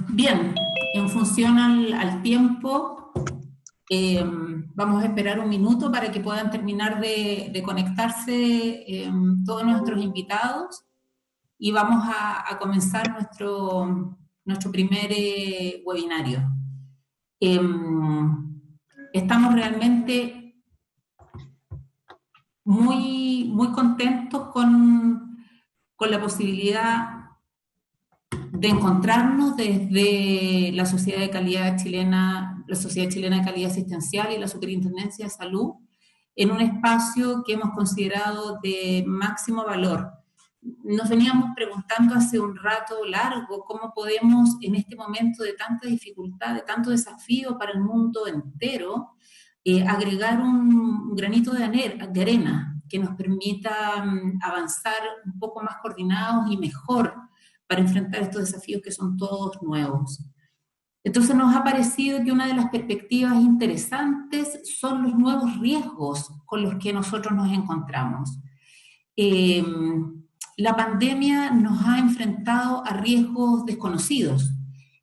Bien, en función al tiempo, vamos a esperar un minuto para que puedan terminar de conectarse todos nuestros invitados y vamos a comenzar nuestro primer webinario. Eh, Estamos realmente muy contentos con la posibilidad de encontrarnos desde la Sociedad de Calidad Chilena, la Sociedad Chilena de Calidad Asistencial y la Superintendencia de Salud, en un espacio que hemos considerado de máximo valor. Nos veníamos preguntando hace un rato largo cómo podemos, en este momento de tanta dificultad, de tanto desafío para el mundo entero, agregar un granito de arena que nos permita avanzar un poco más coordinados y mejor para enfrentar estos desafíos que son todos nuevos. Entonces nos ha parecido que una de las perspectivas interesantes son los nuevos riesgos con los que nosotros nos encontramos. Eh, la pandemia nos ha enfrentado a riesgos desconocidos,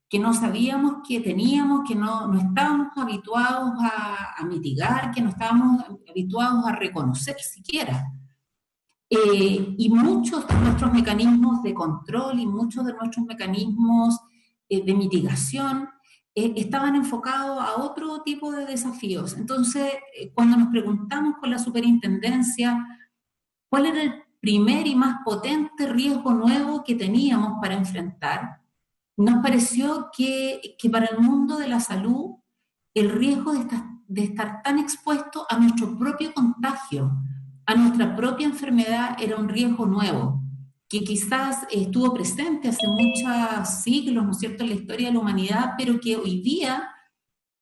que no sabíamos que teníamos, que no estábamos habituados a mitigar, que no estábamos habituados a reconocer siquiera. Y muchos de nuestros mecanismos de control y muchos de nuestros mecanismos de mitigación estaban enfocados a otro tipo de desafíos. Entonces, cuando nos preguntamos con la superintendencia cuál era el primer y más potente riesgo nuevo que teníamos para enfrentar, nos pareció que para el mundo de la salud el riesgo de estar tan expuesto a nuestro propio contagio, a nuestra propia enfermedad, era un riesgo nuevo, que quizás estuvo presente hace muchos siglos, ¿no es cierto?, en la historia de la humanidad, pero que hoy día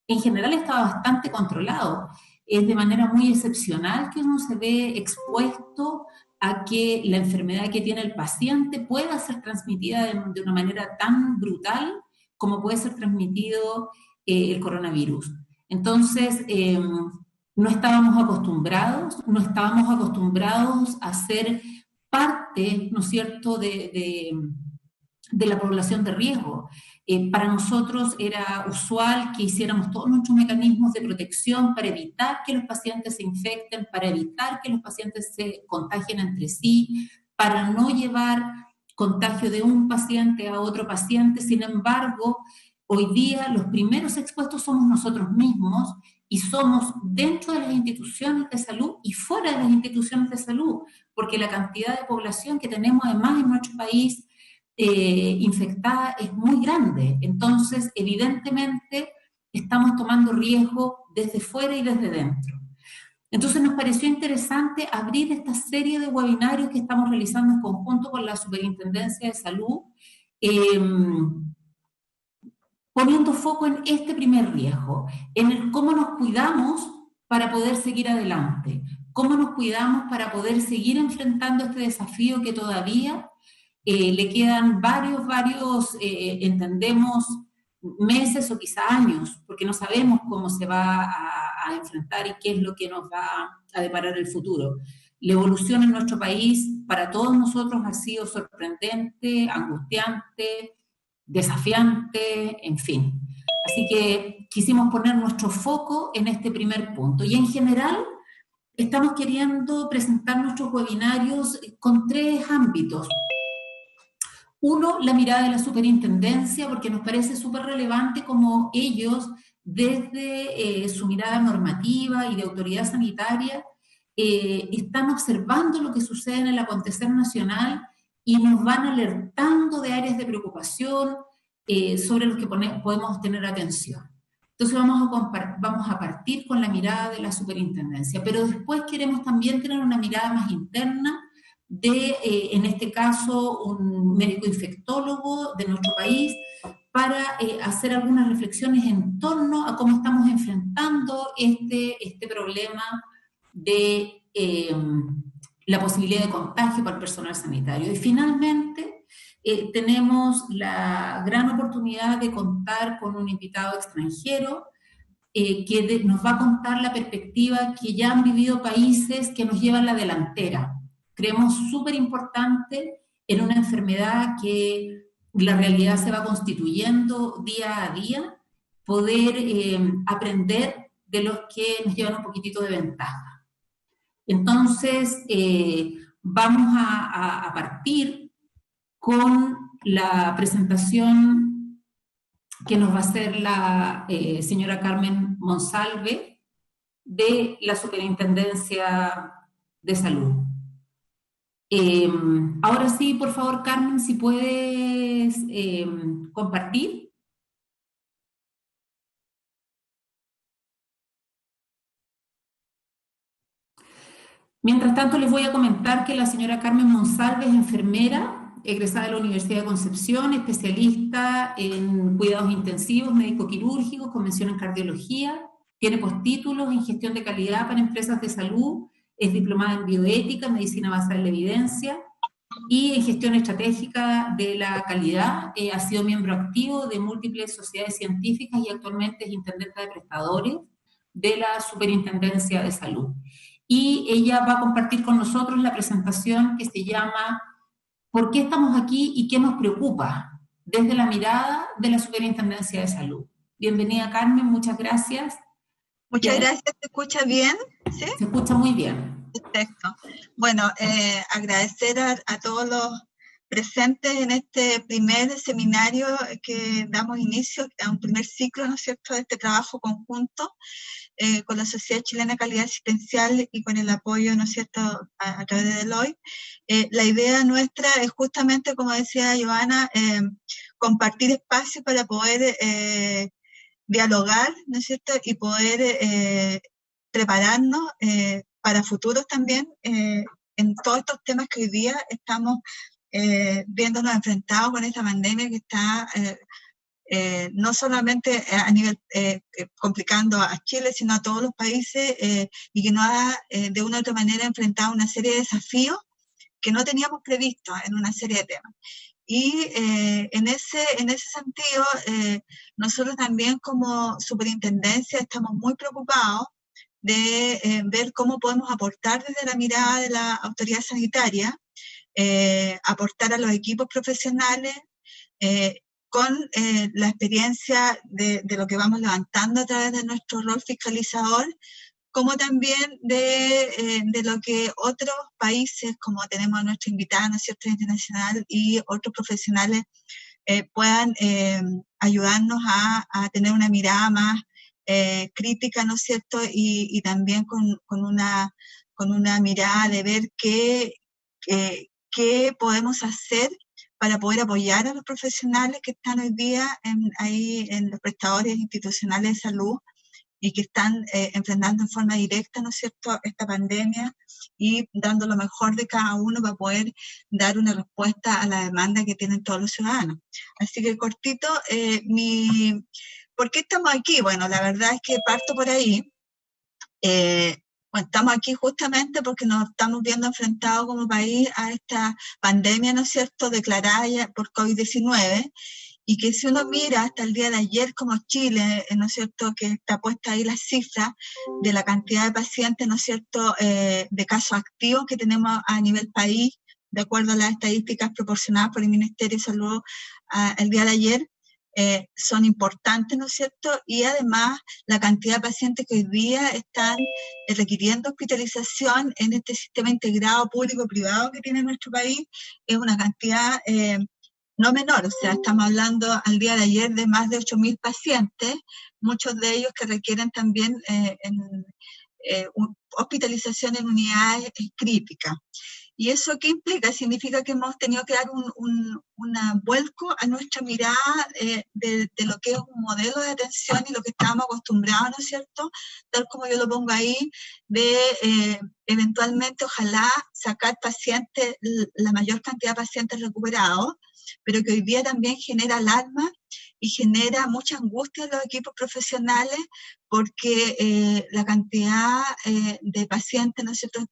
en general está bastante controlado. Es de manera muy excepcional que uno se ve expuesto a que la enfermedad que tiene el paciente pueda ser transmitida de una manera tan brutal como puede ser transmitido el coronavirus. Entonces, no estábamos acostumbrados a ser parte, ¿no es cierto?, de la población de riesgo. Para nosotros era usual que hiciéramos todos nuestros mecanismos de protección para evitar que los pacientes se infecten, para evitar que los pacientes se contagien entre sí, para no llevar contagio de un paciente a otro paciente. Sin embargo, hoy día los primeros expuestos somos nosotros mismos y somos dentro de las instituciones de salud y fuera de las instituciones de salud, porque la cantidad de población que tenemos además en nuestro país infectada es muy grande. Entonces, evidentemente, estamos tomando riesgo desde fuera y desde dentro. Entonces, nos pareció interesante abrir esta serie de webinarios que estamos realizando en conjunto con la Superintendencia de Salud, eh, poniendo foco en este primer riesgo, en el cómo nos cuidamos para poder seguir adelante, cómo nos cuidamos para poder seguir enfrentando este desafío que todavía le quedan entendemos, meses o quizá años, porque no sabemos cómo se va a enfrentar y qué es lo que nos va a deparar el futuro. La evolución en nuestro país para todos nosotros ha sido sorprendente, angustiante, desafiante, en fin. Así que quisimos poner nuestro foco en este primer punto. Y en general estamos queriendo presentar nuestros webinarios con tres ámbitos. Uno, la mirada de la superintendencia, porque nos parece súper relevante como ellos, desde su mirada normativa y de autoridad sanitaria, están observando lo que sucede en el acontecer nacional y nos van alertando de áreas de preocupación sobre los que podemos tener atención. Entonces vamos a partir con la mirada de la superintendencia, pero después queremos también tener una mirada más interna en este caso, un médico infectólogo de nuestro país, para hacer algunas reflexiones en torno a cómo estamos enfrentando este problema de la posibilidad de contagio para el personal sanitario. Y finalmente, tenemos la gran oportunidad de contar con un invitado extranjero que nos va a contar la perspectiva que ya han vivido países que nos llevan la delantera. Creemos súper importante en una enfermedad que la realidad se va constituyendo día a día, poder aprender de los que nos llevan un poquitito de ventaja. Entonces, vamos a partir con la presentación que nos va a hacer la señora Carmen Monsalve de la Superintendencia de Salud. Ahora sí, por favor, Carmen, si puedes compartir. Mientras tanto, les voy a comentar que la señora Carmen Monsalve es enfermera, egresada de la Universidad de Concepción, especialista en cuidados intensivos, médico-quirúrgicos, con mención en cardiología, tiene postítulos en gestión de calidad para empresas de salud, es diplomada en bioética, medicina basada en la evidencia y en gestión estratégica de la calidad. Ha sido miembro activo de múltiples sociedades científicas y actualmente es intendente de prestadores de la Superintendencia de Salud. Y ella va a compartir con nosotros la presentación que se llama ¿Por qué estamos aquí y qué nos preocupa? Desde la mirada de la Superintendencia de Salud. Bienvenida, Carmen, muchas gracias. Muchas gracias, ¿se escucha bien? ¿Sí? Se escucha muy bien. Perfecto. Bueno, agradecer a todos los presentes en este primer seminario que damos inicio a un primer ciclo, ¿no es cierto?, de este trabajo conjunto con la Sociedad Chilena de Calidad Asistencial y con el apoyo, ¿no es cierto?, a través de Deloitte. La idea nuestra es justamente, como decía Joana, compartir espacios para poder dialogar, ¿no es cierto?, y poder prepararnos para futuros también en todos estos temas que hoy día estamos viéndonos enfrentados con esta pandemia que está no solamente a nivel complicando a Chile, sino a todos los países y que nos ha de una u otra manera enfrentado una serie de desafíos que no teníamos previstos en una serie de temas. Y en ese sentido, nosotros también como superintendencia estamos muy preocupados de ver cómo podemos aportar desde la mirada de la autoridad sanitaria, aportar a los equipos profesionales con la experiencia de lo que vamos levantando a través de nuestro rol fiscalizador, como también de lo que otros países, como tenemos a nuestra invitada, ¿no es cierto?, internacional, y otros profesionales puedan ayudarnos a tener una mirada más crítica, ¿no es cierto?, y también con una mirada de ver qué podemos hacer para poder apoyar a los profesionales que están hoy día ahí en los prestadores institucionales de salud y que están enfrentando en forma directa, ¿no es cierto?, esta pandemia y dando lo mejor de cada uno para poder dar una respuesta a la demanda que tienen todos los ciudadanos. Así que cortito, ¿por qué estamos aquí? Bueno, la verdad es que parto por ahí. Bueno, estamos aquí justamente porque nos estamos viendo enfrentados como país a esta pandemia, ¿no es cierto?, declarada ya por COVID-19, y que si uno mira hasta el día de ayer como Chile, ¿no es cierto?, que está puesta ahí la cifra de la cantidad de pacientes, ¿no es cierto?, de casos activos que tenemos a nivel país, de acuerdo a las estadísticas proporcionadas por el Ministerio de Salud el día de ayer, son importantes, ¿no es cierto?, y además la cantidad de pacientes que hoy día están requiriendo hospitalización en este sistema integrado público-privado que tiene nuestro país es una cantidad no menor, o sea, estamos hablando al día de ayer de más de 8.000 pacientes, muchos de ellos que requieren también hospitalización en unidades críticas. ¿Y eso qué implica? Significa que hemos tenido que dar un vuelco a nuestra mirada de lo que es un modelo de atención y lo que estábamos acostumbrados, ¿no es cierto?, tal como yo lo pongo ahí, de eventualmente, ojalá, sacar pacientes, la mayor cantidad de pacientes recuperados, pero que hoy día también genera alarma y genera mucha angustia en los equipos profesionales porque la cantidad de pacientes, ¿no es cierto?,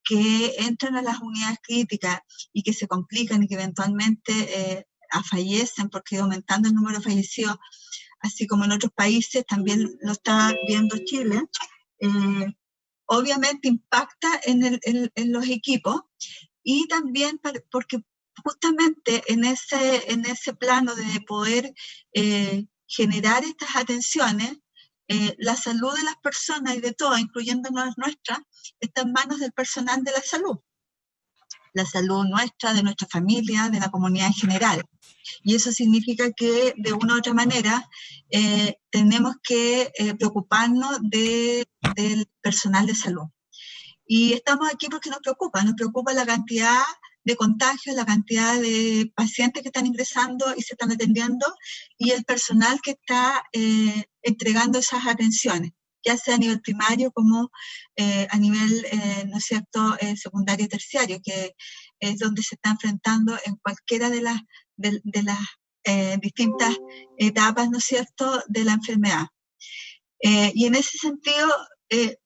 que entran a las unidades críticas y que se complican y que eventualmente fallecen porque aumentando el número de fallecidos, así como en otros países, también lo está viendo Chile, obviamente impacta en los equipos y también porque justamente en ese plano de poder generar estas atenciones, la salud de las personas y de todas, incluyendo las nuestras, está en manos del personal de la salud. La salud nuestra, de nuestra familia, de la comunidad en general. Y eso significa que, de una u otra manera, tenemos que preocuparnos del personal de salud. Y estamos aquí porque nos preocupa la cantidad de contagios, la cantidad de pacientes que están ingresando y se están atendiendo, y el personal que está entregando esas atenciones, ya sea a nivel primario como a nivel, ¿no es cierto?, secundario y terciario, que es donde se está enfrentando en cualquiera de las distintas etapas, ¿no es cierto?, de la enfermedad. Y en ese sentido,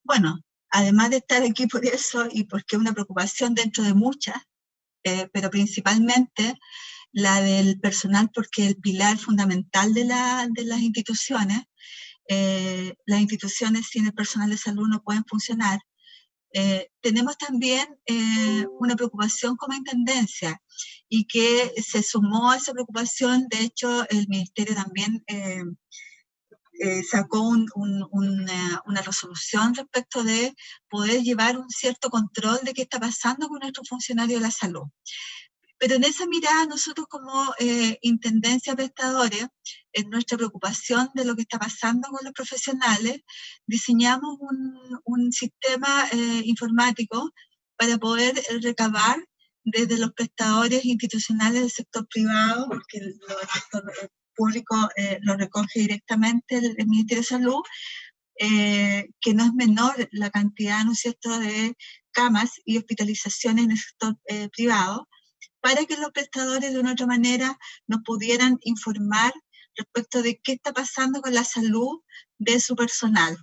bueno, además de estar aquí por eso y porque es una preocupación dentro de muchas, pero principalmente la del personal, porque el pilar fundamental de las instituciones sin el personal de salud no pueden funcionar. Tenemos también una preocupación como intendencia, y que se sumó a esa preocupación. De hecho, el Ministerio también sacó una resolución respecto de poder llevar un cierto control de qué está pasando con nuestros funcionarios de la salud. Pero en esa mirada, nosotros como intendencia prestadores, en nuestra preocupación de lo que está pasando con los profesionales, diseñamos un sistema informático para poder recabar desde los prestadores institucionales del sector privado, porque el sector público lo recoge directamente el Ministerio de Salud, que no es menor la cantidad, ¿no es cierto?, de camas y hospitalizaciones en el sector privado, para que los prestadores de una u otra manera nos pudieran informar respecto de qué está pasando con la salud de su personal.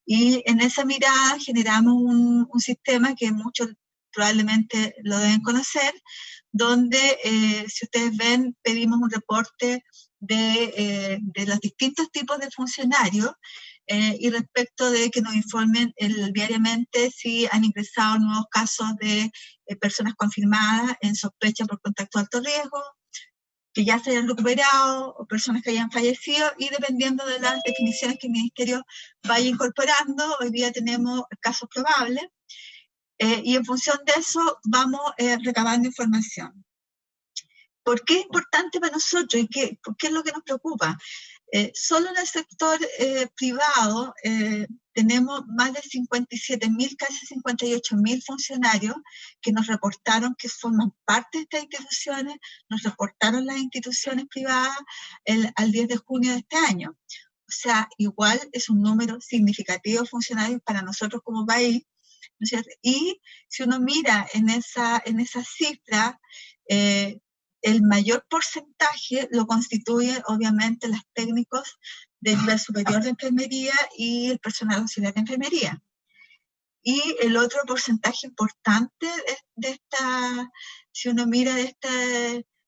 Y en esa mirada generamos un sistema que muchos probablemente lo deben conocer, donde, si ustedes ven, pedimos un reporte de los distintos tipos de funcionarios, y respecto de que nos informen diariamente si han ingresado nuevos casos de personas confirmadas en sospecha por contacto de alto riesgo, que ya se hayan recuperado, o personas que hayan fallecido, y dependiendo de las definiciones que el Ministerio vaya incorporando, hoy día tenemos casos probables, y en función de eso vamos recabando información. ¿Por qué es importante para nosotros y qué es lo que nos preocupa? Solo en el sector privado tenemos más de 57.000, casi 58.000 funcionarios que nos reportaron que forman parte de estas instituciones, nos reportaron las instituciones privadas al 10 de junio de este año. O sea, igual es un número significativo de funcionarios para nosotros como país, ¿no es cierto? Y si uno mira en esa cifra, el mayor porcentaje lo constituyen obviamente los técnicos del nivel superior de enfermería y el personal auxiliar de enfermería. Y el otro porcentaje importante de esta, si uno mira de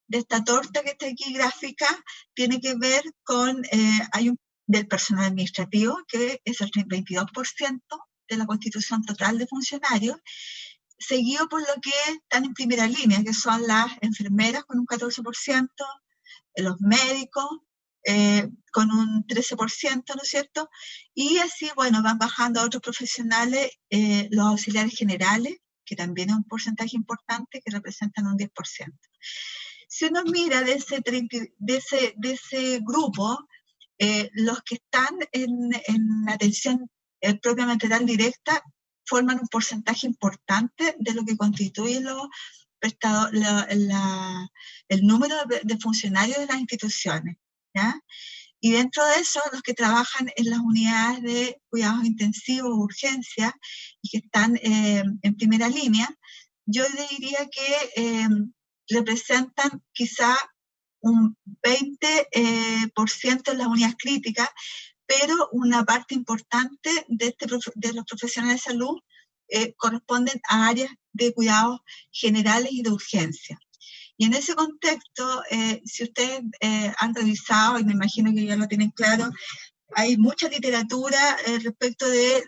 esta torta que está aquí gráfica, tiene que ver con, del personal administrativo, que es el 22% de la constitución total de funcionarios, seguido por lo que están en primera línea, que son las enfermeras con un 14%, los médicos con un 13%, ¿no es cierto? Y así, bueno, van bajando a otros profesionales, los auxiliares generales, que también es un porcentaje importante, que representan un 10%. Si uno mira de ese grupo, los que están en atención propiamente tal directa, forman un porcentaje importante de lo que constituye el número de funcionarios de las instituciones, ¿ya? Y dentro de eso, los que trabajan en las unidades de cuidados intensivos, urgencias, y que están en primera línea, yo le diría que representan quizá un 20% en las unidades críticas, pero una parte importante de los profesionales de salud corresponden a áreas de cuidados generales y de urgencia. Y en ese contexto, si ustedes han revisado, y me imagino que ya lo tienen claro, hay mucha literatura respecto de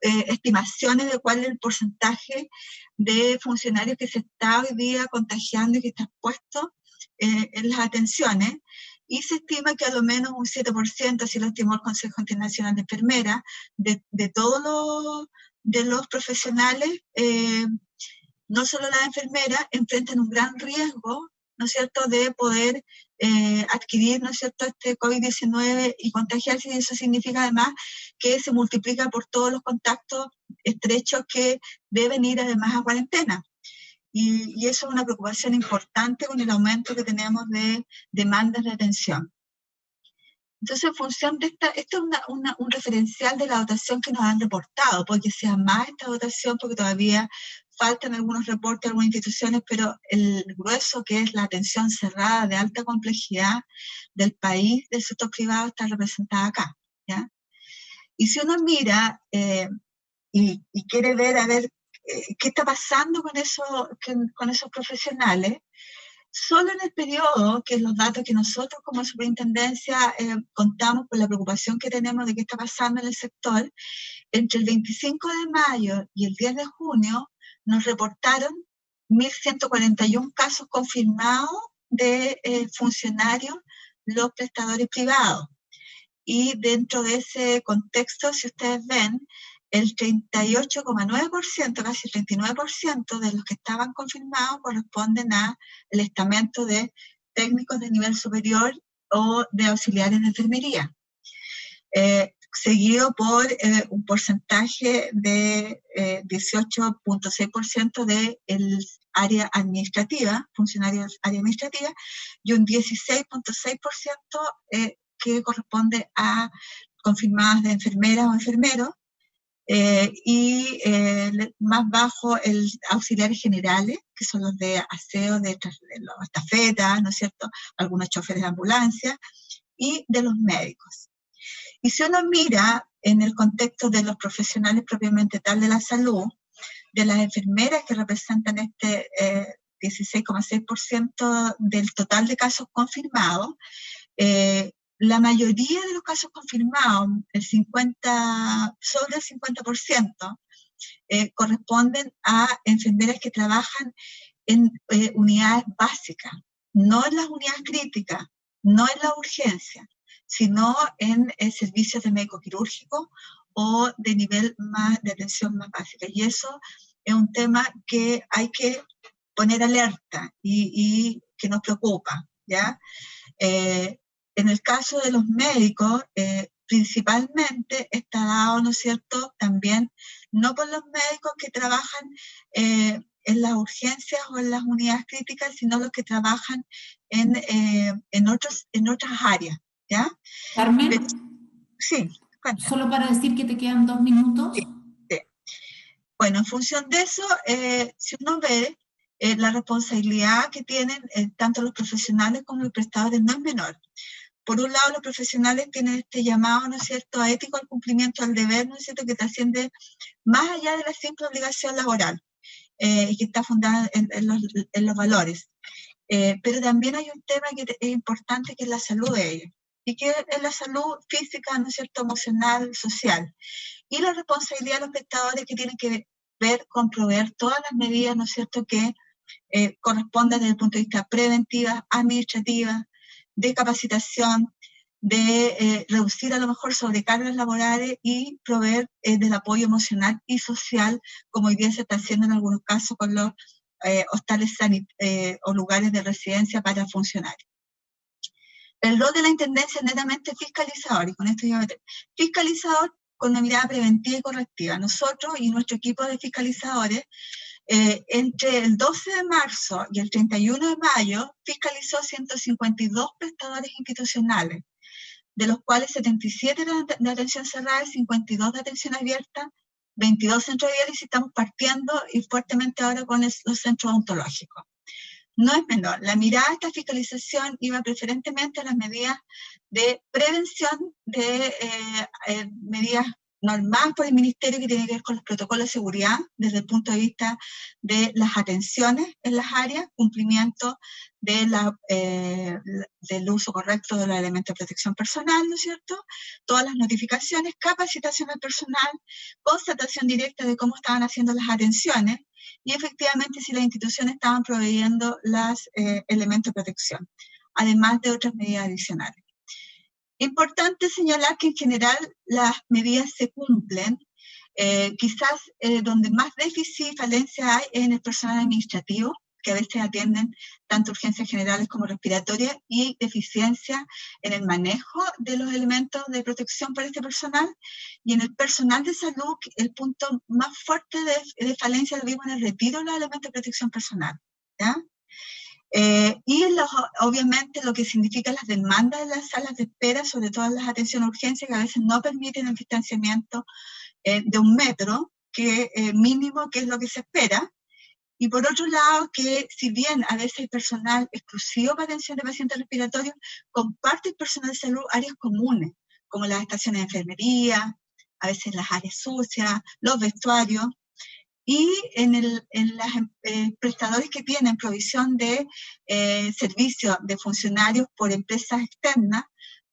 estimaciones de cuál es el porcentaje de funcionarios que se está hoy día contagiando y que está expuesto en las atenciones, y se estima que a lo menos un 7%, así lo estimó el Consejo Internacional de Enfermeras, de todos los profesionales, no solo las enfermeras, enfrentan un gran riesgo, ¿no es cierto?, de poder adquirir, ¿no es cierto?, este COVID-19 y contagiarse, y eso significa además que se multiplica por todos los contactos estrechos que deben ir además a cuarentena. Y eso es una preocupación importante con el aumento que tenemos de demandas de atención. Entonces, en función de esto es un referencial de la dotación que nos han reportado, porque sea más esta dotación, porque todavía faltan algunos reportes de algunas instituciones, pero el grueso, que es la atención cerrada de alta complejidad del país, del sector privado, está representada acá, ¿ya? Y si uno mira y quiere ver, a ver, qué está pasando con esos profesionales, solo en el periodo, que es los datos que nosotros como superintendencia contamos con la preocupación que tenemos de qué está pasando en el sector, entre el 25 de mayo y el 10 de junio nos reportaron 1.141 casos confirmados de funcionarios, los prestadores privados. Y dentro de ese contexto, si ustedes ven, el 38,9%, casi el 39% de los que estaban confirmados corresponden al estamento de técnicos de nivel superior o de auxiliares de enfermería, seguido por un porcentaje de 18,6% del área administrativa, funcionarios área administrativa, y un 16,6% que corresponde a confirmadas de enfermeras o enfermeros, y más bajo el auxiliares generales, que son los de aseo, de los estafetas, ¿no es cierto?, algunos choferes de ambulancia, y de los médicos. Y si uno mira en el contexto de los profesionales propiamente tal de la salud, de las enfermeras que representan este 16,6% del total de casos confirmados, la mayoría de los casos confirmados, sobre el 50%, corresponden a enfermeras que trabajan en unidades básicas, no en las unidades críticas, no en la urgencia, sino en servicios de médico quirúrgico o de nivel de atención más básica. Y eso es un tema que hay que poner alerta y que nos preocupa, ¿ya? En el caso de los médicos, principalmente está dado, ¿no es cierto?, también no por los médicos que trabajan en las urgencias o en las unidades críticas, sino los que trabajan en otras áreas, ¿ya? Carmen, sí, cuéntame. solo para decir que te quedan 2 minutos. Sí. Bueno, en función de eso, si uno ve, la responsabilidad que tienen tanto los profesionales como los prestadores no es menor. Por un lado, los profesionales tienen este llamado, ¿no es cierto?, a ético al cumplimiento del deber, ¿no es cierto?, que trasciende más allá de la simple obligación laboral, y que está fundada en los valores. Pero también hay un tema que es importante, que es la salud de ellos, y que es la salud física, ¿no es cierto?, emocional, social. Y la responsabilidad de los prestadores, que tienen que ver con proveer todas las medidas, ¿no es cierto?, que correspondan desde el punto de vista preventiva, administrativa, de capacitación, de reducir a lo mejor sobrecargas laborales y proveer del apoyo emocional y social, como hoy día se está haciendo en algunos casos con los hostales o lugares de residencia para funcionarios. El rol de la intendencia es netamente fiscalizador, y con esto ya fiscalizador con una mirada preventiva y correctiva. Nosotros y nuestro equipo de fiscalizadores, entre el 12 de marzo y el 31 de mayo, fiscalizó 152 prestadores institucionales, de los cuales 77 eran de atención cerrada y 52 de atención abierta, 22 centros de diálisis. Estamos partiendo y fuertemente ahora con los centros odontológicos. No es menor. La mirada de esta fiscalización iba preferentemente a las medidas de prevención, de medidas normal por el Ministerio, que tiene que ver con los protocolos de seguridad desde el punto de vista de las atenciones en las áreas, cumplimiento de del uso correcto de los elementos de protección personal, ¿no es cierto? Todas las notificaciones, capacitación al personal, constatación directa de cómo estaban haciendo las atenciones y efectivamente si las instituciones estaban proveyendo los elementos de protección, además de otras medidas adicionales. Importante señalar que en general las medidas se cumplen. Quizás donde más déficit y falencia hay es en el personal administrativo, que a veces atienden tanto urgencias generales como respiratorias, y deficiencia en el manejo de los elementos de protección para este personal. Y en el personal de salud, el punto más fuerte de falencia lo vimos en el retiro de los elementos de protección personal, ¿ya? Y obviamente lo que significa las demandas de las salas de espera, sobre todo las atenciones de urgencia, que a veces no permiten el distanciamiento de 1 metro, que mínimo, que es lo que se espera. Y por otro lado, que si bien a veces hay personal exclusivo para atención de pacientes respiratorios, comparte el personal de salud áreas comunes, como las estaciones de enfermería, a veces las áreas sucias, los vestuarios. Y en los prestadores que tienen provisión de servicios de funcionarios por empresas externas,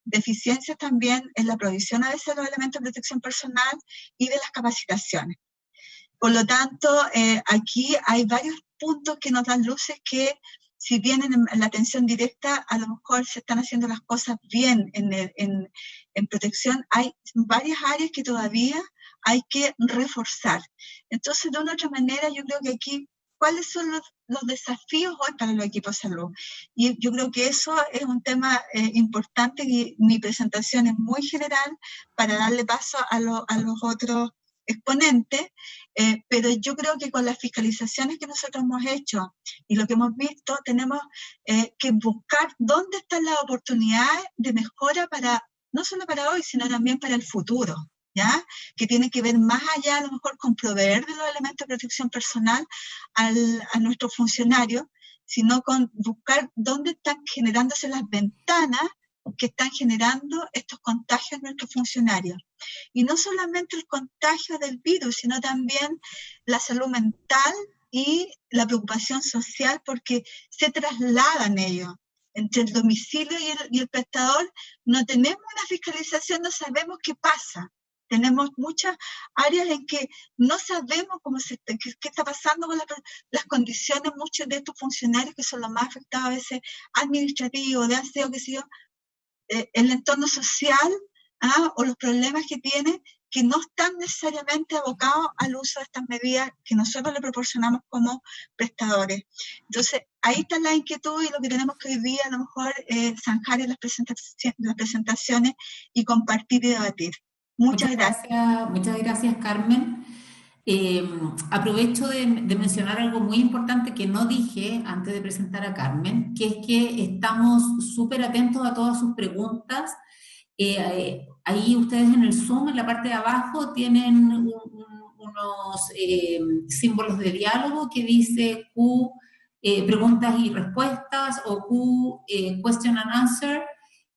deficiencias también en la provisión a veces de los elementos de protección personal y de las capacitaciones. Por lo tanto, aquí hay varios puntos que nos dan luces que, si bien en la atención directa a lo mejor se están haciendo las cosas bien en protección, hay varias áreas que todavía hay que reforzar. Entonces, de una u otra manera, yo creo que aquí, ¿cuáles son los desafíos hoy para los equipos de salud? Y yo creo que eso es un tema importante, y mi presentación es muy general para darle paso a los otros exponentes, pero yo creo que con las fiscalizaciones que nosotros hemos hecho y lo que hemos visto, tenemos que buscar dónde están las oportunidades de mejora no solo para hoy, sino también para el futuro, ¿ya? Que tiene que ver más allá, a lo mejor, con proveer de los elementos de protección personal a nuestros funcionarios, sino con buscar dónde están generándose las ventanas que están generando estos contagios en nuestros funcionarios. Y no solamente el contagio del virus, sino también la salud mental y la preocupación social, porque se trasladan ellos. Entre el domicilio y el prestador no tenemos una fiscalización, no sabemos qué pasa. Tenemos muchas áreas en que no sabemos qué está pasando con las condiciones, muchos de estos funcionarios que son los más afectados a veces, administrativos, de aseo, qué sé yo, el entorno social, o los problemas que tienen, que no están necesariamente abocados al uso de estas medidas que nosotros le proporcionamos como prestadores. Entonces, ahí está la inquietud y lo que tenemos que hoy día a lo mejor zanjar en las presentaciones y compartir y debatir. Muchas gracias. Muchas gracias, Carmen. Aprovecho de mencionar algo muy importante que no dije antes de presentar a Carmen, que es que estamos súper atentos a todas sus preguntas. Ahí ustedes en el Zoom, en la parte de abajo, tienen unos símbolos de diálogo que dice Q, preguntas y respuestas, o Q, question and answer.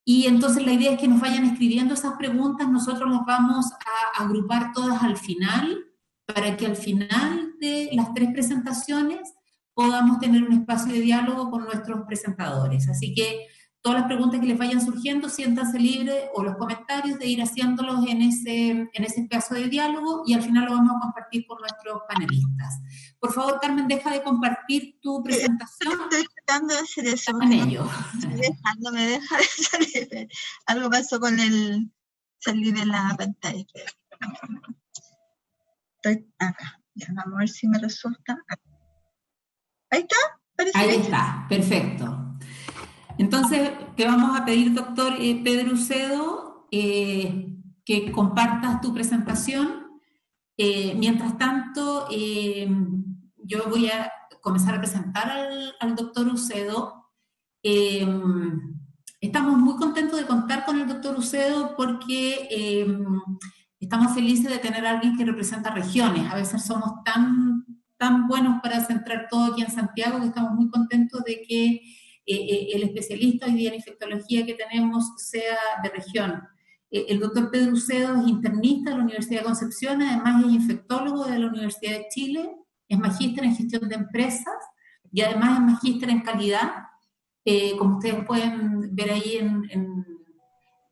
Y entonces la idea es que nos vayan escribiendo esas preguntas, nosotros las vamos a agrupar todas al final, para que al final de las 3 presentaciones podamos tener un espacio de diálogo con nuestros presentadores. Así que todas las preguntas que les vayan surgiendo, siéntanse libres, o los comentarios, de ir haciéndolos en ese espacio de diálogo, y al final lo vamos a compartir con nuestros panelistas. Por favor, Carmen, deja de compartir tu presentación. Estoy tratando de hacer eso. Con ello. No me deja de salir. Algo pasó con salir de la pantalla. Estoy acá. Ya, vamos a ver si me resulta. Ahí está. Ahí está, perfecto. Entonces, te vamos a pedir, doctor Pedro Ucedo, que compartas tu presentación. Mientras tanto, yo voy a comenzar a presentar al doctor Ucedo. Estamos muy contentos de contar con el doctor Ucedo porque estamos felices de tener a alguien que representa regiones. A veces somos tan buenos para centrar todo aquí en Santiago, que estamos muy contentos de que el especialista hoy día en infectología que tenemos sea de región. El doctor Pedro Ucedo es internista de la Universidad de Concepción, además es infectólogo de la Universidad de Chile, es magíster en gestión de empresas y además es magíster en calidad, como ustedes pueden ver ahí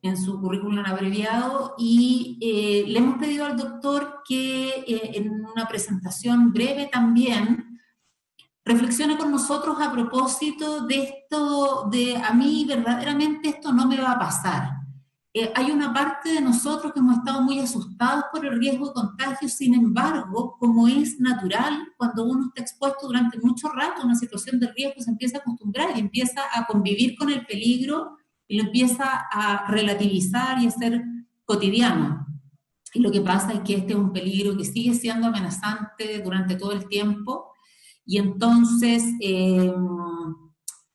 en su currículum abreviado, y le hemos pedido al doctor que en una presentación breve también reflexione con nosotros a propósito de esto, de a mí verdaderamente esto no me va a pasar. Hay una parte de nosotros que hemos estado muy asustados por el riesgo de contagio, sin embargo, como es natural, cuando uno está expuesto durante mucho rato a una situación de riesgo, se empieza a acostumbrar y empieza a convivir con el peligro y lo empieza a relativizar y a ser cotidiano. Y lo que pasa es que este es un peligro que sigue siendo amenazante durante todo el tiempo, y entonces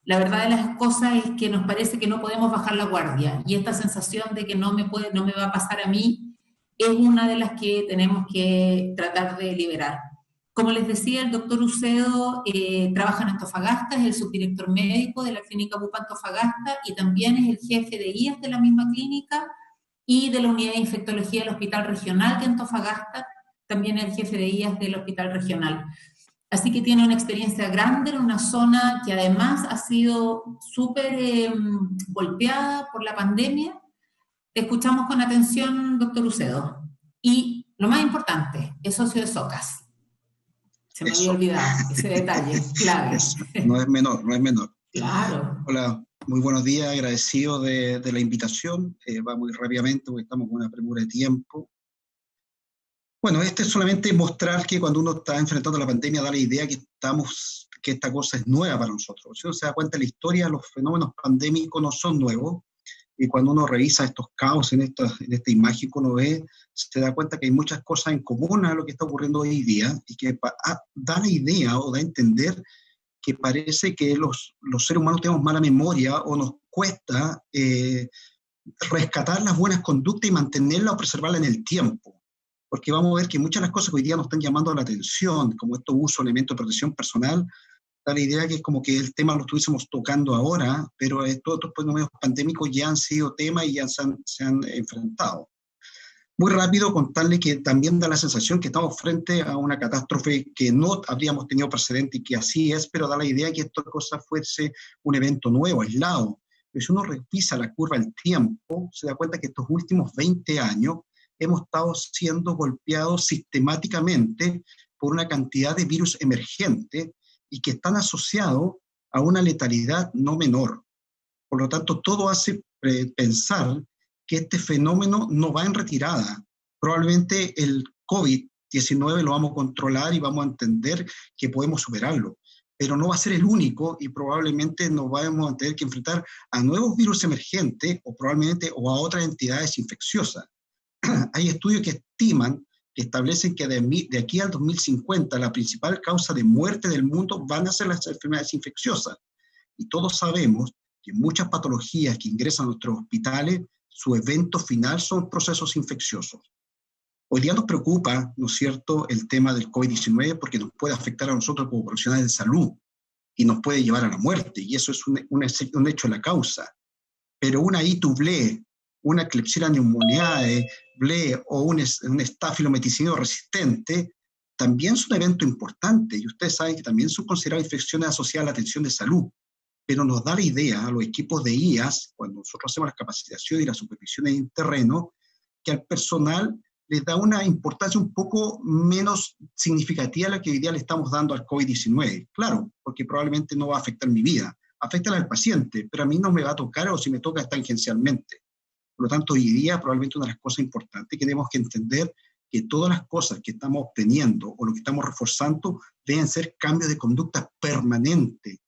la verdad de las cosas es que nos parece que no podemos bajar la guardia, y esta sensación de que no me va a pasar a mí es una de las que tenemos que tratar de liberar. Como les decía, el doctor Ucedo trabaja en Antofagasta, es el subdirector médico de la clínica BUP Antofagasta y también es el jefe de IAS de la misma clínica y de la unidad de infectología del Hospital Regional de Antofagasta, también es el jefe de IAS del Hospital Regional. Así que tiene una experiencia grande en una zona que además ha sido súper golpeada por la pandemia. Te escuchamos con atención, doctor Ucedo. Y lo más importante, es socio de SOCAS. Se me había olvidado ese detalle, clave. No es menor, no es menor. Claro. Hola, muy buenos días, agradecido de la invitación. Va muy rápidamente porque estamos con una premura de tiempo. Bueno, es solamente mostrar que cuando uno está enfrentando la pandemia da la idea que esta cosa es nueva para nosotros. Si uno se da cuenta de la historia, los fenómenos pandémicos no son nuevos, y cuando uno revisa estos caos en esta imagen que uno ve, se da cuenta que hay muchas cosas en común a lo que está ocurriendo hoy día, y que da la idea o da a entender que parece que los seres humanos tenemos mala memoria o nos cuesta rescatar las buenas conductas y mantenerlas o preservarlas en el tiempo. Porque vamos a ver que muchas de las cosas que hoy día nos están llamando la atención, como estos usos, elementos de protección personal, da la idea que es como que el tema lo estuviésemos tocando ahora, pero todos estos fenómenos pandémicos ya han sido tema y ya se han enfrentado. Muy rápido contarle que también da la sensación que estamos frente a una catástrofe que no habríamos tenido precedente, y que así es, pero da la idea que esta cosa fuese un evento nuevo, aislado. Pero si uno revisa la curva del tiempo, se da cuenta que estos últimos 20 años hemos estado siendo golpeados sistemáticamente por una cantidad de virus emergentes y que están asociados a una letalidad no menor. Por lo tanto, todo hace pensar que este fenómeno no va en retirada. Probablemente el COVID-19 lo vamos a controlar y vamos a entender que podemos superarlo, pero no va a ser el único, y probablemente nos vamos a tener que enfrentar a nuevos virus emergentes o probablemente a otras entidades infecciosas. Hay estudios que establecen que de aquí al 2050 la principal causa de muerte del mundo van a ser las enfermedades infecciosas. Y todos sabemos que muchas patologías que ingresan a nuestros hospitales, su evento final son procesos infecciosos. Hoy día nos preocupa, ¿no es cierto?, el tema del COVID-19 porque nos puede afectar a nosotros como profesionales de salud y nos puede llevar a la muerte, y eso es un hecho de la causa. Pero una ITU-BLE, una Klebsiella pneumoniae, BLE o un estafilometicino resistente, también es un evento importante, y ustedes saben que también son consideradas infecciones asociadas a la atención de salud, pero nos da la idea a los equipos de IAS, cuando nosotros hacemos las capacitaciones y las supervisiones en terreno, que al personal les da una importancia un poco menos significativa a la que hoy día le estamos dando al COVID-19. Claro, porque probablemente no va a afectar mi vida, afecta al paciente, pero a mí no me va a tocar, o si me toca tangencialmente. Por lo tanto, hoy día probablemente una de las cosas importantes que tenemos que entender que todas las cosas que estamos obteniendo o lo que estamos reforzando deben ser cambios de conducta permanentes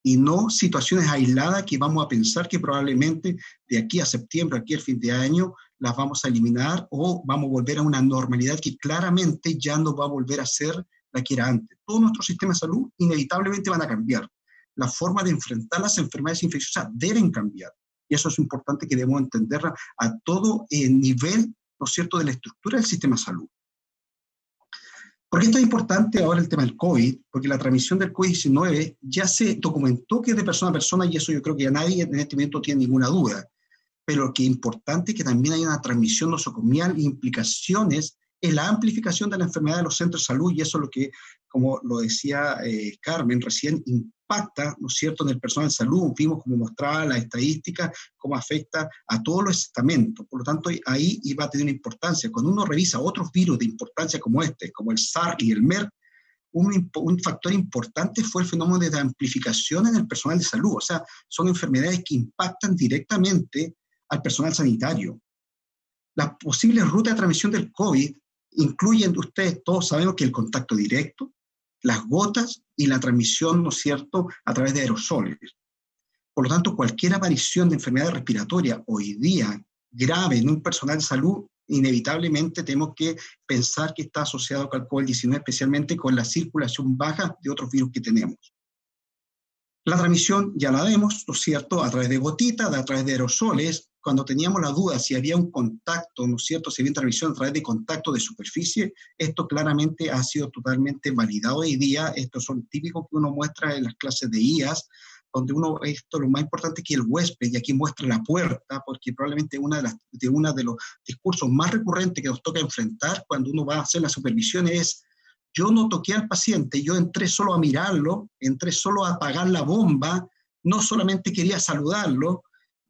y no situaciones aisladas que vamos a pensar que probablemente de aquí a septiembre, aquí al fin de año, las vamos a eliminar o vamos a volver a una normalidad que claramente ya no va a volver a ser la que era antes. Todo nuestro sistema de salud inevitablemente van a cambiar. La forma de enfrentar las enfermedades infecciosas deben cambiar. Y eso es importante que debemos entender a todo nivel, ¿no es cierto?, de la estructura del sistema de salud. ¿Por qué esto es importante ahora el tema del COVID? Porque la transmisión del COVID-19 ya se documentó que es de persona a persona, y eso yo creo que ya nadie en este momento tiene ninguna duda. pero lo que es importante es que también hay una transmisión nosocomial e implicaciones en la amplificación de la enfermedad de los centros de salud, y eso es lo que, como lo decía Carmen recién, impacta, ¿no es cierto?, en el personal de salud. Vimos cómo mostraba la estadística, cómo afecta a todos los estamentos. Por lo tanto, ahí iba a tener una importancia. Cuando uno revisa otros virus de importancia como este, como el SARS y el MERS, un factor importante fue el fenómeno de amplificación en el personal de salud. O sea, son enfermedades que impactan directamente al personal sanitario. Las posibles rutas de transmisión del COVID incluyen, ustedes todos sabemos, que el contacto directo, las gotas y la transmisión, ¿no es cierto?, a través de aerosoles. Por lo tanto, cualquier aparición de enfermedad respiratoria hoy día grave en un personal de salud, inevitablemente tenemos que pensar que está asociado con el COVID-19, especialmente con la circulación baja de otros virus que tenemos. La transmisión ya la vemos, ¿no es cierto?, a través de gotitas, a través de aerosoles. Cuando teníamos la duda si había un contacto, ¿no es cierto?, si había transmisión a través de contacto de superficie, esto claramente ha sido totalmente validado hoy día. Estos son típicos que uno muestra en las clases de IAS, donde esto lo más importante es que el huésped, y aquí muestra la puerta, porque probablemente uno de los discursos más recurrentes que nos toca enfrentar cuando uno va a hacer la supervisión es: yo no toqué al paciente, yo entré solo a mirarlo, entré solo a apagar la bomba, no solamente quería saludarlo,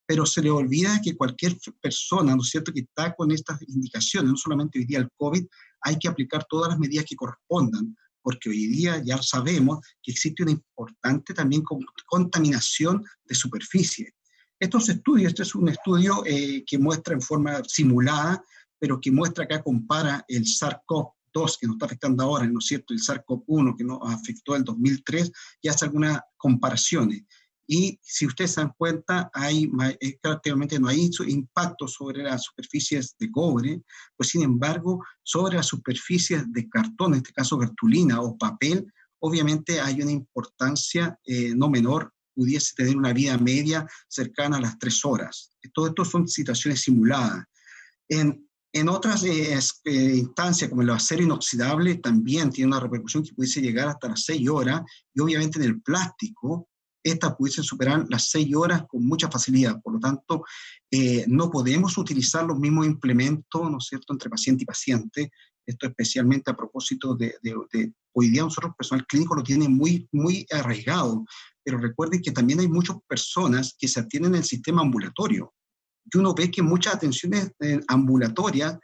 pero se le olvida que cualquier persona, ¿no es cierto?, que está con estas indicaciones, no solamente hoy día el COVID, hay que aplicar todas las medidas que correspondan, porque hoy día ya sabemos que existe una importante también contaminación de superficie. Estos estudios, este es un estudio que muestra en forma simulada, pero que muestra acá, compara el SARS-CoV-2 que nos está afectando ahora, ¿no es cierto?, el SARS-CoV-1 que nos afectó en el 2003, y hace algunas comparaciones. Y si ustedes se dan cuenta, prácticamente no hay impacto sobre las superficies de cobre, pues sin embargo, sobre las superficies de cartón, en este caso cartulina o papel, obviamente hay una importancia no menor, pudiese tener una vida media cercana a las 3 horas. Todo esto son situaciones simuladas. En otras instancias, como el acero inoxidable, también tiene una repercusión que pudiese llegar hasta las 6 horas, y obviamente en el plástico, estas pudiesen superar las 6 horas con mucha facilidad. Por lo tanto, no podemos utilizar los mismos implementos, ¿no es cierto?, entre paciente y paciente. Esto especialmente a propósito de hoy día nosotros, el personal clínico, lo tiene muy, muy arraigado, pero recuerden que también hay muchas personas que se atienden en el sistema ambulatorio, y uno ve que muchas atenciones ambulatorias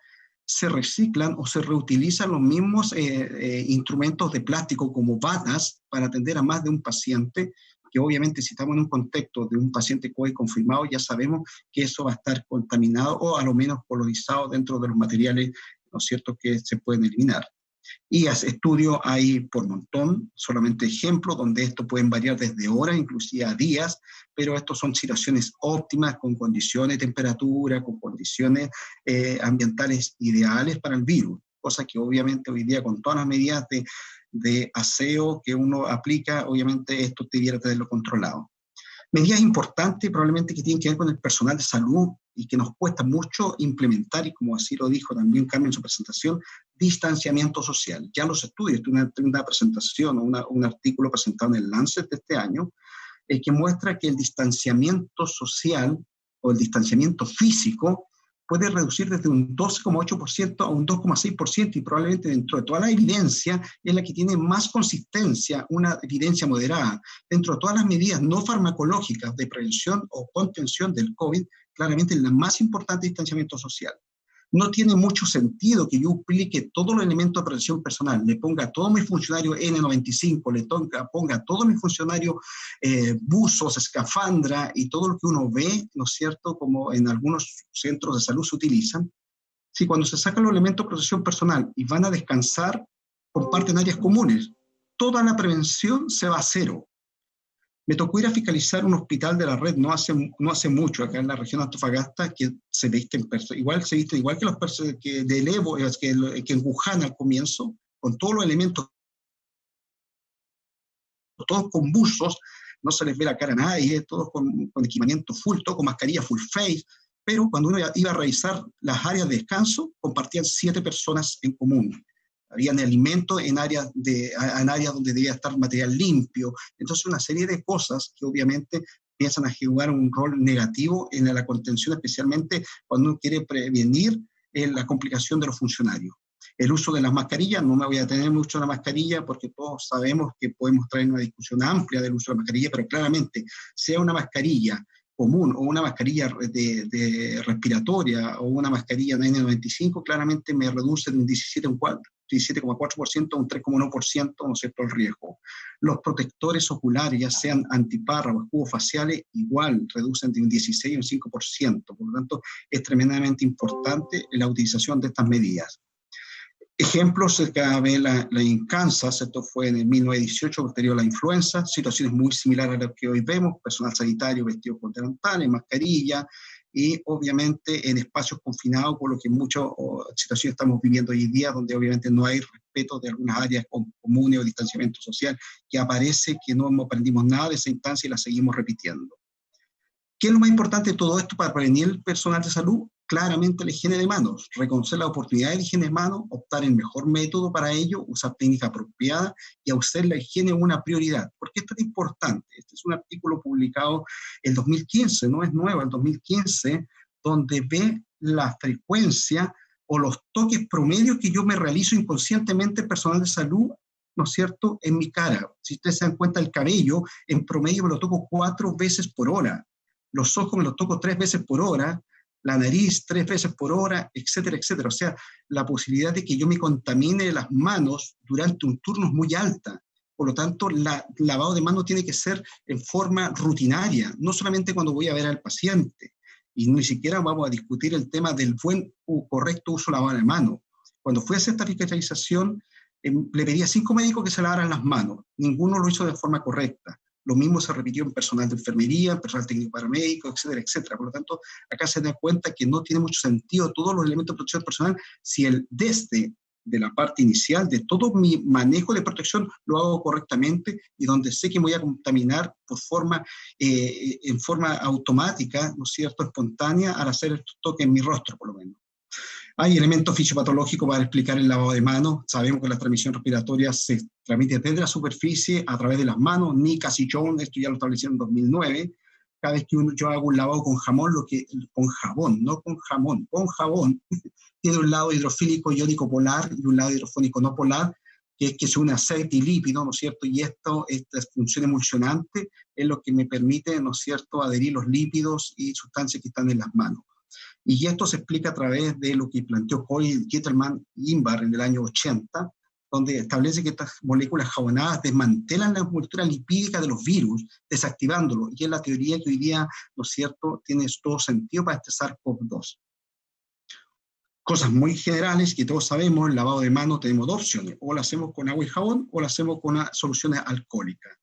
se reciclan o se reutilizan los mismos instrumentos de plástico como batas para atender a más de un paciente, que obviamente si estamos en un contexto de un paciente COVID confirmado, ya sabemos que eso va a estar contaminado o a lo menos polarizado dentro de los materiales, ¿no es cierto?, que se pueden eliminar. Y estudios hay por montón, solamente ejemplos, donde esto pueden variar desde horas, inclusive a días, pero estos son situaciones óptimas, con condiciones de temperatura, con condiciones ambientales ideales para el virus, cosa que obviamente hoy día, con todas las medidas de aseo que uno aplica, obviamente esto debiera tenerlo controlado. Medidas importantes probablemente que tienen que ver con el personal de salud y que nos cuesta mucho implementar, y como así lo dijo también Carmen en su presentación, distanciamiento social. Ya los estudios, una presentación o un artículo presentado en el Lancet de este año, que muestra que el distanciamiento social o el distanciamiento físico puede reducir desde un 12,8% a un 2,6%, y probablemente dentro de toda la evidencia es la que tiene más consistencia, una evidencia moderada. Dentro de todas las medidas no farmacológicas de prevención o contención del COVID, claramente la más importante es distanciamiento social. No tiene mucho sentido que yo aplique todos los elementos de protección personal, le ponga a todos mis funcionarios N95, le ponga a todos mis funcionarios buzos, escafandra y todo lo que uno ve, ¿no es cierto?, como en algunos centros de salud se utilizan. Si cuando se sacan los elementos de protección personal y van a descansar, comparten áreas comunes, toda la prevención se va a cero. Me tocó ir a fiscalizar un hospital de la red no hace mucho, acá en la región de Antofagasta, que se visten igual que los del Evo, que en Wuhan al comienzo, con todos los elementos, todos con buzos, no se les ve la cara a nadie, todos con equipamiento full, todo con mascarilla full face, pero cuando uno iba a revisar las áreas de descanso, compartían 7 personas en común. Habían alimentos en áreas donde debía estar material limpio. Entonces, una serie de cosas que obviamente empiezan a jugar un rol negativo en la contención, especialmente cuando uno quiere prevenir la complicación de los funcionarios. El uso de las mascarillas, no me voy a detener mucho en la mascarilla porque todos sabemos que podemos traer una discusión amplia del uso de la mascarilla, pero claramente, sea una mascarilla común o una mascarilla de respiratoria o una mascarilla de N95, claramente me reduce de un 17,4% a un 3,1%, ¿no es cierto?, el riesgo. Los protectores oculares, ya sean antiparras o escudos faciales, igual reducen de un 16 a un 5%, por lo tanto es tremendamente importante la utilización de estas medidas. Ejemplos, cada vez en Kansas, esto fue en el 1918, posterior a la influenza, situaciones muy similares a las que hoy vemos, personal sanitario vestido con delantales, mascarilla, y obviamente en espacios confinados, por lo que en muchas situaciones estamos viviendo hoy en día, donde obviamente no hay respeto de algunas áreas comunes o distanciamiento social, que aparece que no aprendimos nada de esa instancia y la seguimos repitiendo. ¿Qué es lo más importante de todo esto para prevenir el personal de salud? Claramente la higiene de manos, reconocer las oportunidades de higiene de manos, optar el mejor método para ello, usar técnica apropiada y hacer la higiene una prioridad. ¿Por qué esto es importante? Este es un artículo publicado en 2015, no es nuevo, en 2015, donde ve la frecuencia o los toques promedios que yo me realizo inconscientemente personal de salud, ¿no es cierto?, en mi cara. Si ustedes se dan cuenta, el cabello en promedio me lo toco 4 veces por hora, los ojos me los toco 3 veces por hora, la nariz 3 veces por hora, etcétera, etcétera. O sea, la posibilidad de que yo me contamine las manos durante un turno es muy alta. Por lo tanto, el lavado de manos tiene que ser en forma rutinaria, no solamente cuando voy a ver al paciente. Y ni siquiera vamos a discutir el tema del buen o correcto uso de lavado de manos. Cuando fui a hacer esta fiscalización, le pedí a 5 médicos que se lavaran las manos. Ninguno lo hizo de forma correcta. Lo mismo se repitió en personal de enfermería, en personal técnico paramédico, etcétera, etcétera. Por lo tanto, acá se da cuenta que no tiene mucho sentido todos los elementos de protección personal si desde de la parte inicial de todo mi manejo de protección lo hago correctamente y donde sé que me voy a contaminar en forma automática, ¿no es cierto?, espontánea, al hacer estos toques en mi rostro, por lo menos. Hay elementos fisiopatológicos para explicar el lavado de manos. Sabemos que la transmisión respiratoria se transmite desde la superficie a través de las manos. Nicas y Jones, esto ya lo establecieron en 2009. Cada vez que yo hago un lavado con jabón, con jabón, no con jamón, con jabón, tiene un lado hidrofílico iónico polar y un lado hidrofónico no polar, que es que se une aceite y lípido, ¿no es cierto? Y esta función emulsionante es lo que me permite, ¿no es cierto?, adherir los lípidos y sustancias que están en las manos. Y esto se explica a través de lo que planteó Coyle, Kittelman y Inbar en el año 80, donde establece que estas moléculas jabonadas desmantelan la envoltura lipídica de los virus, desactivándolos. Y es la teoría que hoy día, ¿no es cierto?, tiene todo sentido para este SARS-CoV-2. Cosas muy generales que todos sabemos, el lavado de manos tenemos 2 opciones, o lo hacemos con agua y jabón, o lo hacemos con soluciones alcohólicas.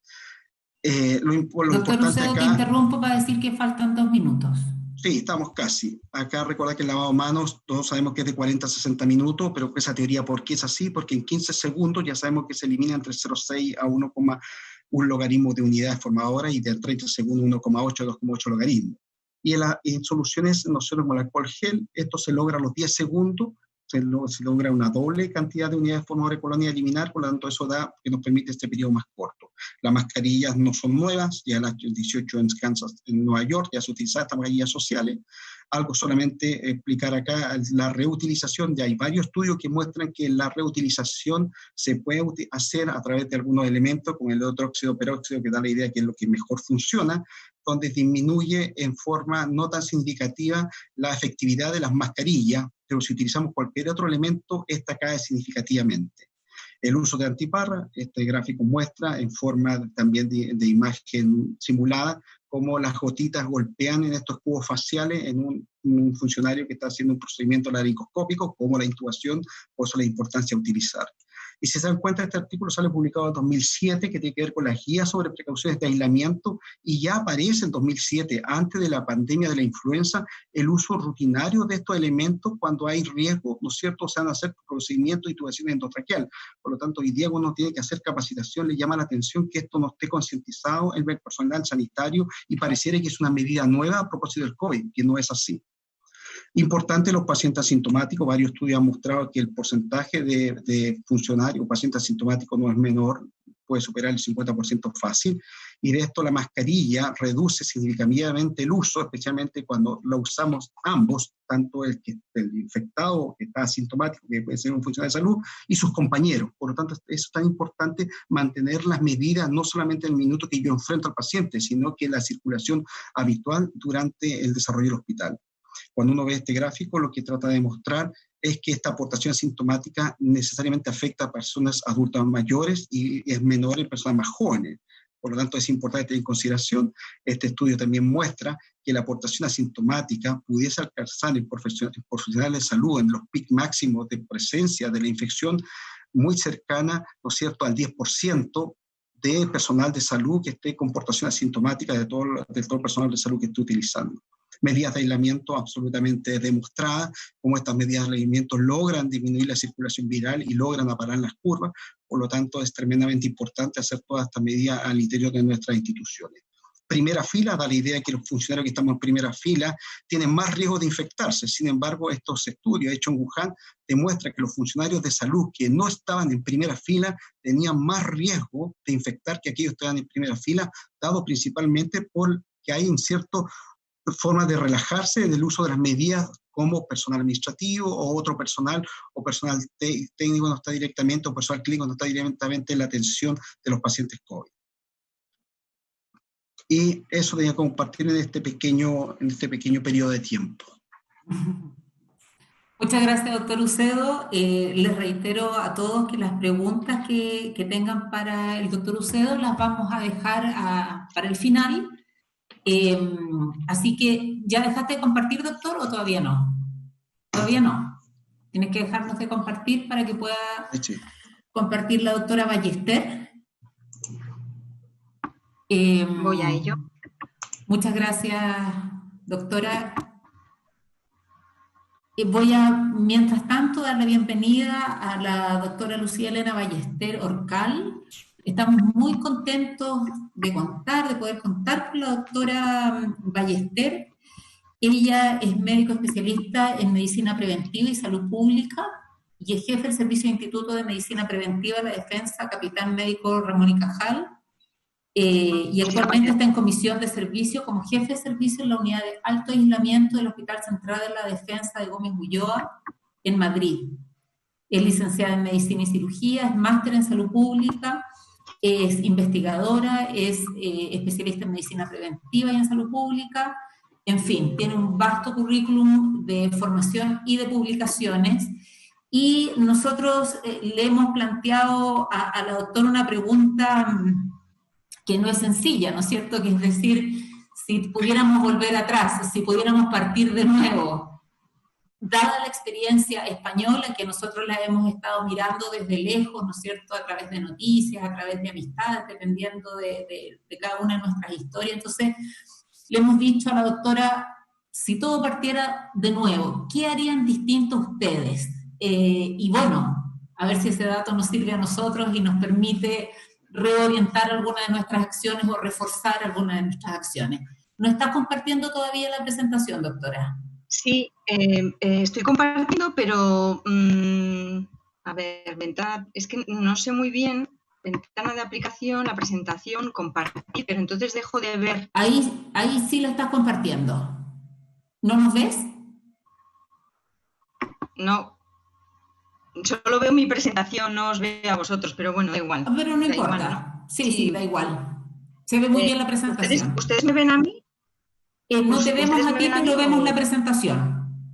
Doctor Ucedo, te interrumpo para decir que faltan 2 minutos. Sí, estamos casi. Acá recuerda que el lavado de manos, todos sabemos que es de 40 a 60 minutos, pero esa teoría, ¿por qué es así? Porque en 15 segundos ya sabemos que se elimina entre 0,6 a 1,1 logaritmo de unidades formadoras y de 30 segundos 1,8 a 2,8 logaritmos. Y en soluciones, nosotros con el alcohol gel, esto se logra a los 10 segundos, se logra una doble cantidad de unidades formadoras de colonia a eliminar, por lo tanto eso da que nos permite este periodo más corto. Las mascarillas no son nuevas, ya las 18 en Kansas, en Nueva York, ya se utilizaban estas mascarillas sociales. Algo solamente explicar acá, la reutilización, ya hay varios estudios que muestran que la reutilización se puede hacer a través de algunos elementos, como el hidróxido peróxido, que da la idea que es lo que mejor funciona, donde disminuye en forma no tan significativa la efectividad de las mascarillas, pero si utilizamos cualquier otro elemento, esta cae significativamente. El uso de antiparra, este gráfico muestra en forma también de imagen simulada cómo las gotitas golpean en estos cubos faciales en un funcionario que está haciendo un procedimiento laringoscópico, como la intubación, por eso la importancia de utilizar. Y si se dan cuenta, este artículo sale publicado en 2007, que tiene que ver con las guías sobre precauciones de aislamiento, y ya aparece en 2007, antes de la pandemia de la influenza, el uso rutinario de estos elementos cuando hay riesgo, ¿no es cierto? Se van a hacer procedimientos de intubación endotraqueal. Por lo tanto, hoy día uno tiene que hacer capacitación, le llama la atención que esto no esté concientizado en el personal sanitario y pareciera que es una medida nueva a propósito del COVID, que no es así. Importante, los pacientes asintomáticos, varios estudios han mostrado que el porcentaje de funcionarios, pacientes asintomáticos no es menor, puede superar el 50% fácil, y de esto la mascarilla reduce significativamente el uso, especialmente cuando la usamos ambos, tanto el infectado, que está asintomático, que puede ser un funcionario de salud, y sus compañeros. Por lo tanto, eso es tan importante, mantener las medidas, no solamente en el minuto que yo enfrento al paciente, sino que la circulación habitual durante el desarrollo del hospital. Cuando uno ve este gráfico, lo que trata de mostrar es que esta aportación asintomática necesariamente afecta a personas adultas mayores y es menor en personas más jóvenes. Por lo tanto, es importante tener en consideración. Este estudio también muestra que la aportación asintomática pudiese alcanzar en profesionales de salud en los picos máximos de presencia de la infección muy cercana, ¿no es cierto?, al 10% de personal de salud que esté con aportación asintomática de todo el personal de salud que esté utilizando. Medidas de aislamiento absolutamente demostradas, como estas medidas de aislamiento logran disminuir la circulación viral y logran apagar las curvas. Por lo tanto, es tremendamente importante hacer todas estas medidas al interior de nuestras instituciones. Primera fila da la idea de que los funcionarios que estamos en primera fila tienen más riesgo de infectarse. Sin embargo, estos estudios hechos en Wuhan demuestran que los funcionarios de salud que no estaban en primera fila tenían más riesgo de infectar que aquellos que estaban en primera fila, dado principalmente por que hay un cierto forma de relajarse del uso de las medidas, como personal administrativo o otro personal, o personal técnico no está directamente, o personal clínico no está directamente en la atención de los pacientes COVID. Y eso tenía que compartir en este pequeño periodo de tiempo. Muchas gracias, doctor Ucedo. Les reitero a todos que las preguntas que tengan para el doctor Ucedo las vamos a dejar para el final. Así que, ¿ya dejaste de compartir, doctor, o todavía no? Todavía no. Tienes que dejarnos de compartir para que pueda compartir la doctora Ballester. Voy a ello. Muchas gracias, doctora. Voy a, mientras tanto, dar la bienvenida a la doctora Lucía Elena Ballester Orcal. Estamos muy contentos de poder contar con la doctora Ballester. Ella es médico especialista en medicina preventiva y salud pública y es jefe del Servicio de Instituto de Medicina Preventiva de la Defensa, capitán médico Ramón y Cajal, y actualmente está en comisión de servicio como jefe de servicio en la unidad de alto aislamiento del Hospital Central de la Defensa de Gómez Ulloa, en Madrid. Es licenciada en medicina y cirugía, es máster en salud pública, es investigadora, es especialista en medicina preventiva y en salud pública. En fin, tiene un vasto currículum de formación y de publicaciones. Y nosotros le hemos planteado a la doctora una pregunta que no es sencilla, ¿no es cierto? Que es decir, si pudiéramos volver atrás, si pudiéramos partir de nuevo, dada la experiencia española que nosotros la hemos estado mirando desde lejos, ¿no es cierto?, a través de noticias, a través de amistades, dependiendo de cada una de nuestras historias. Entonces, le hemos dicho a la doctora, si todo partiera de nuevo, ¿qué harían distinto ustedes? Y bueno, a ver si ese dato nos sirve a nosotros y nos permite reorientar algunas de nuestras acciones o reforzar algunas de nuestras acciones. ¿No está compartiendo todavía la presentación, doctora? Sí, estoy compartiendo, pero a ver, es que no sé muy bien, ventana de aplicación, la presentación, compartir, pero entonces dejo de ver. Ahí sí lo estás compartiendo. ¿No nos ves? No. Solo veo mi presentación, no os veo a vosotros, pero bueno, da igual. Pero no importa. Igual, ¿no? Sí, da igual. Se ve muy bien la presentación. ¿Ustedes me ven a mí? No te vemos a ti, pero vemos la presentación.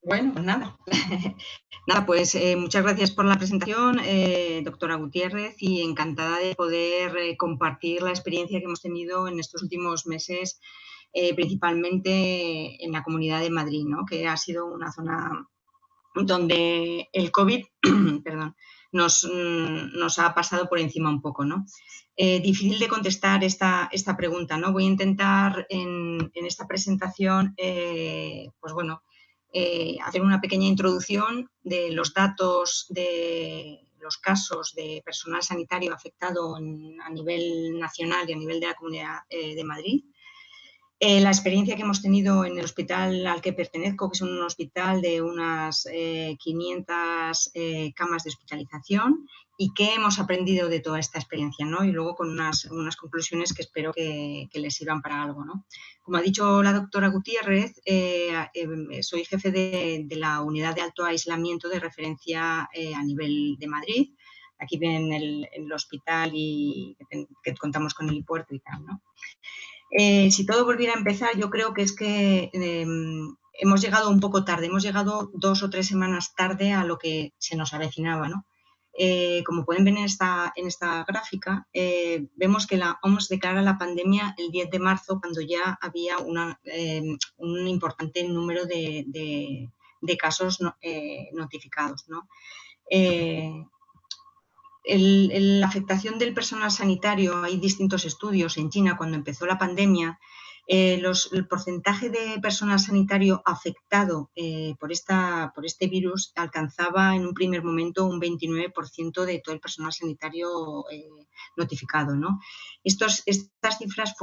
Bueno, pues nada. Nada, pues muchas gracias por la presentación, doctora Gutiérrez, y encantada de poder compartir la experiencia que hemos tenido en estos últimos meses, principalmente en la Comunidad de Madrid, ¿no?, que ha sido una zona donde el COVID perdón, nos ha pasado por encima un poco, ¿no? Difícil de contestar esta pregunta, ¿no? Voy a intentar en esta presentación, pues bueno, hacer una pequeña introducción de los datos de los casos de personal sanitario afectado a nivel nacional y a nivel de la Comunidad de Madrid. La experiencia que hemos tenido en el hospital al que pertenezco, que es un hospital de unas 500 camas de hospitalización, y qué hemos aprendido de toda esta experiencia, ¿no? Y luego con unas conclusiones que espero que les sirvan para algo, ¿no? Como ha dicho la doctora Gutiérrez, soy jefe de la unidad de alto aislamiento de referencia a nivel de Madrid. Aquí ven el hospital y que contamos con el helipuerto y tal, ¿no? Si todo volviera a empezar, yo creo que es que hemos llegado un poco tarde, hemos llegado 2 o 3 semanas tarde a lo que se nos avecinaba, ¿no? Como pueden ver en esta gráfica, vemos que la OMS declara la pandemia el 10 de marzo, cuando ya había un importante número de casos notificados, ¿no? La afectación del personal sanitario, hay distintos estudios en China cuando empezó la pandemia. El porcentaje de personal sanitario afectado por este virus alcanzaba en un primer momento un 29% de todo el personal sanitario notificado, ¿no? Estas cifras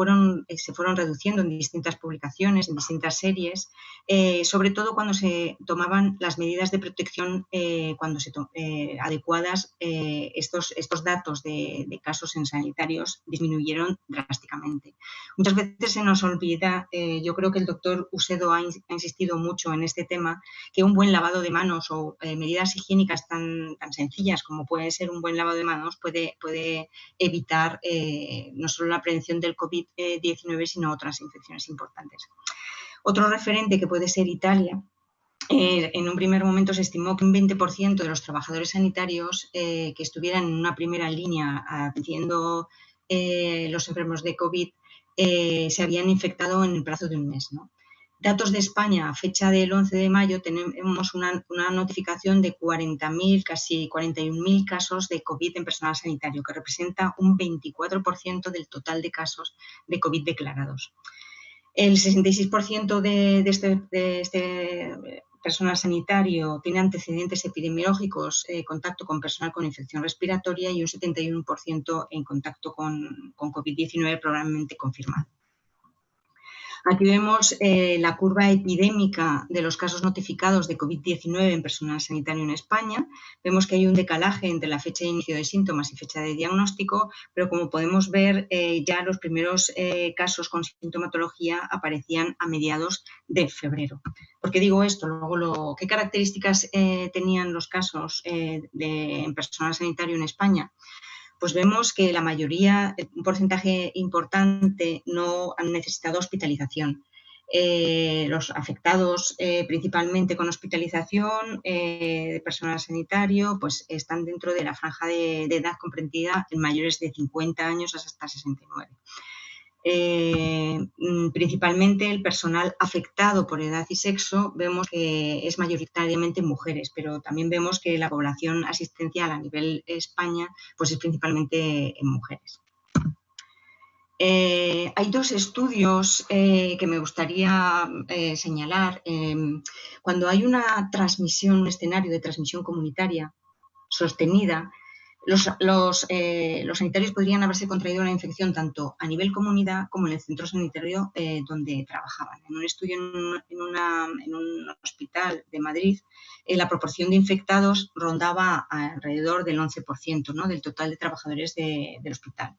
se fueron reduciendo en distintas publicaciones, en distintas series, sobre todo cuando se tomaban las medidas de protección adecuadas. Estos datos de casos en sanitarios disminuyeron drásticamente. Muchas veces se nos olvida, yo creo que el doctor Usedo ha insistido mucho en este tema, que un buen lavado de manos o medidas higiénicas tan sencillas como puede ser un buen lavado de manos puede evitar no solo la prevención del COVID-19, sino otras infecciones importantes. Otro referente que puede ser Italia. En un primer momento se estimó que un 20% de los trabajadores sanitarios que estuvieran en una primera línea atendiendo los enfermos de COVID se habían infectado en el plazo de un mes, ¿no? Datos de España, a fecha del 11 de mayo, tenemos una notificación de 40.000, casi 41.000 casos de COVID en personal sanitario, que representa un 24% del total de casos de COVID declarados. El 66% de este personal sanitario tiene antecedentes epidemiológicos, contacto con personal con infección respiratoria, y un 71% en contacto con COVID-19 probablemente confirmado. Aquí vemos la curva epidémica de los casos notificados de COVID-19 en personal sanitario en España. Vemos que hay un decalaje entre la fecha de inicio de síntomas y fecha de diagnóstico, pero como podemos ver, ya los primeros casos con sintomatología aparecían a mediados de febrero. ¿Por qué digo esto? Luego, ¿qué características tenían los casos en personal sanitario en España? Pues vemos que la mayoría, un porcentaje importante, no han necesitado hospitalización. Los afectados principalmente con hospitalización de personal sanitario, pues están dentro de la franja de edad comprendida en mayores de 50 años hasta 69. Principalmente el personal afectado por edad y sexo vemos que es mayoritariamente mujeres, pero también vemos que la población asistencial a nivel España pues es principalmente en mujeres. Hay 2 estudios que me gustaría señalar. Cuando hay una transmisión, un escenario de transmisión comunitaria sostenida, los sanitarios podrían haberse contraído la infección tanto a nivel comunidad como en el centro sanitario donde trabajaban. En un estudio en un hospital de Madrid, la proporción de infectados rondaba alrededor del 11%, ¿no?, del total de trabajadores del hospital.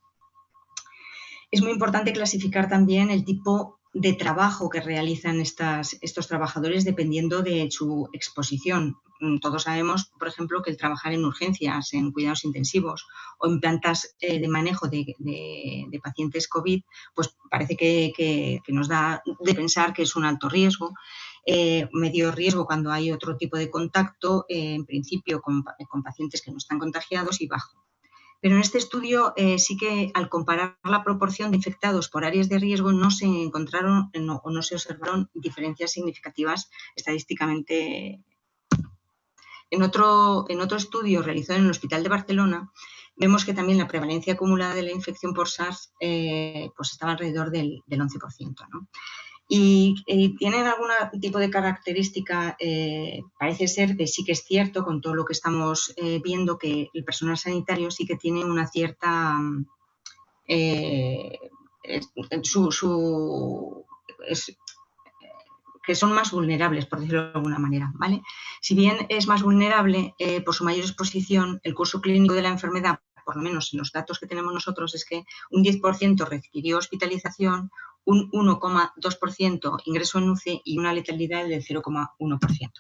Es muy importante clasificar también el tipo de trabajo que realizan estos trabajadores dependiendo de su exposición. Todos sabemos, por ejemplo, que el trabajar en urgencias, en cuidados intensivos o en plantas de manejo de pacientes COVID, pues parece que nos da de pensar que es un alto riesgo, medio riesgo cuando hay otro tipo de contacto, en principio con pacientes que no están contagiados, y bajo. Pero en este estudio sí que al comparar la proporción de infectados por áreas de riesgo no se encontraron o no se observaron diferencias significativas estadísticamente. En otro estudio realizado en el Hospital de Barcelona vemos que también la prevalencia acumulada de la infección por SARS pues estaba alrededor del 11%, ¿no? Y tienen algún tipo de característica, parece ser que sí que es cierto, con todo lo que estamos viendo, que el personal sanitario sí que tiene una cierta... que son más vulnerables, por decirlo de alguna manera, ¿vale? Si bien es más vulnerable, por su mayor exposición, el curso clínico de la enfermedad, por lo menos en los datos que tenemos nosotros, es que un 10% requirió hospitalización, un 1,2% ingreso en UCI y una letalidad del 0,1%.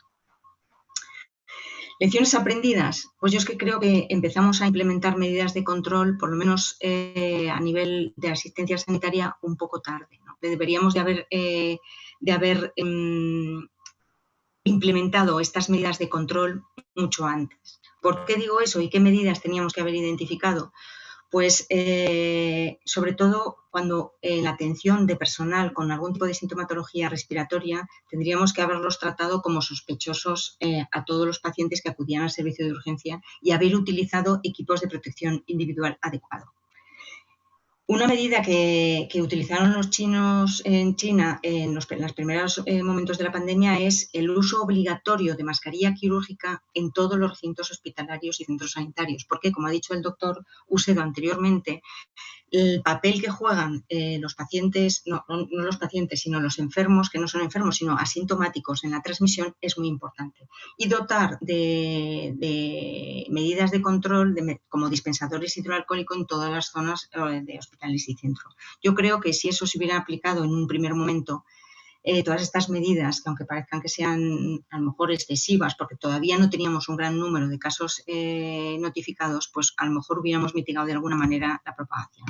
Lecciones aprendidas, pues yo es que creo que empezamos a implementar medidas de control, por lo menos a nivel de asistencia sanitaria, un poco tarde, ¿no? Deberíamos de haber implementado estas medidas de control mucho antes. ¿Por qué digo eso y qué medidas teníamos que haber identificado? Pues sobre todo cuando la atención de personal con algún tipo de sintomatología respiratoria tendríamos que haberlos tratado como sospechosos a todos los pacientes que acudían al servicio de urgencia y haber utilizado equipos de protección individual adecuado. Una medida que utilizaron los chinos en China en los primeros momentos de la pandemia es el uso obligatorio de mascarilla quirúrgica en todos los recintos hospitalarios y centros sanitarios, porque, como ha dicho el doctor Usedo anteriormente, el papel que juegan los pacientes, no los pacientes, sino los enfermos, que no son enfermos, sino asintomáticos en la transmisión, es muy importante. Y dotar de medidas de control como dispensadores hidroalcohólicos en todas las zonas de hospitales y centros. Yo creo que si eso se hubiera aplicado en un primer momento, todas estas medidas, que aunque parezcan que sean a lo mejor excesivas, porque todavía no teníamos un gran número de casos notificados, pues a lo mejor hubiéramos mitigado de alguna manera la propagación.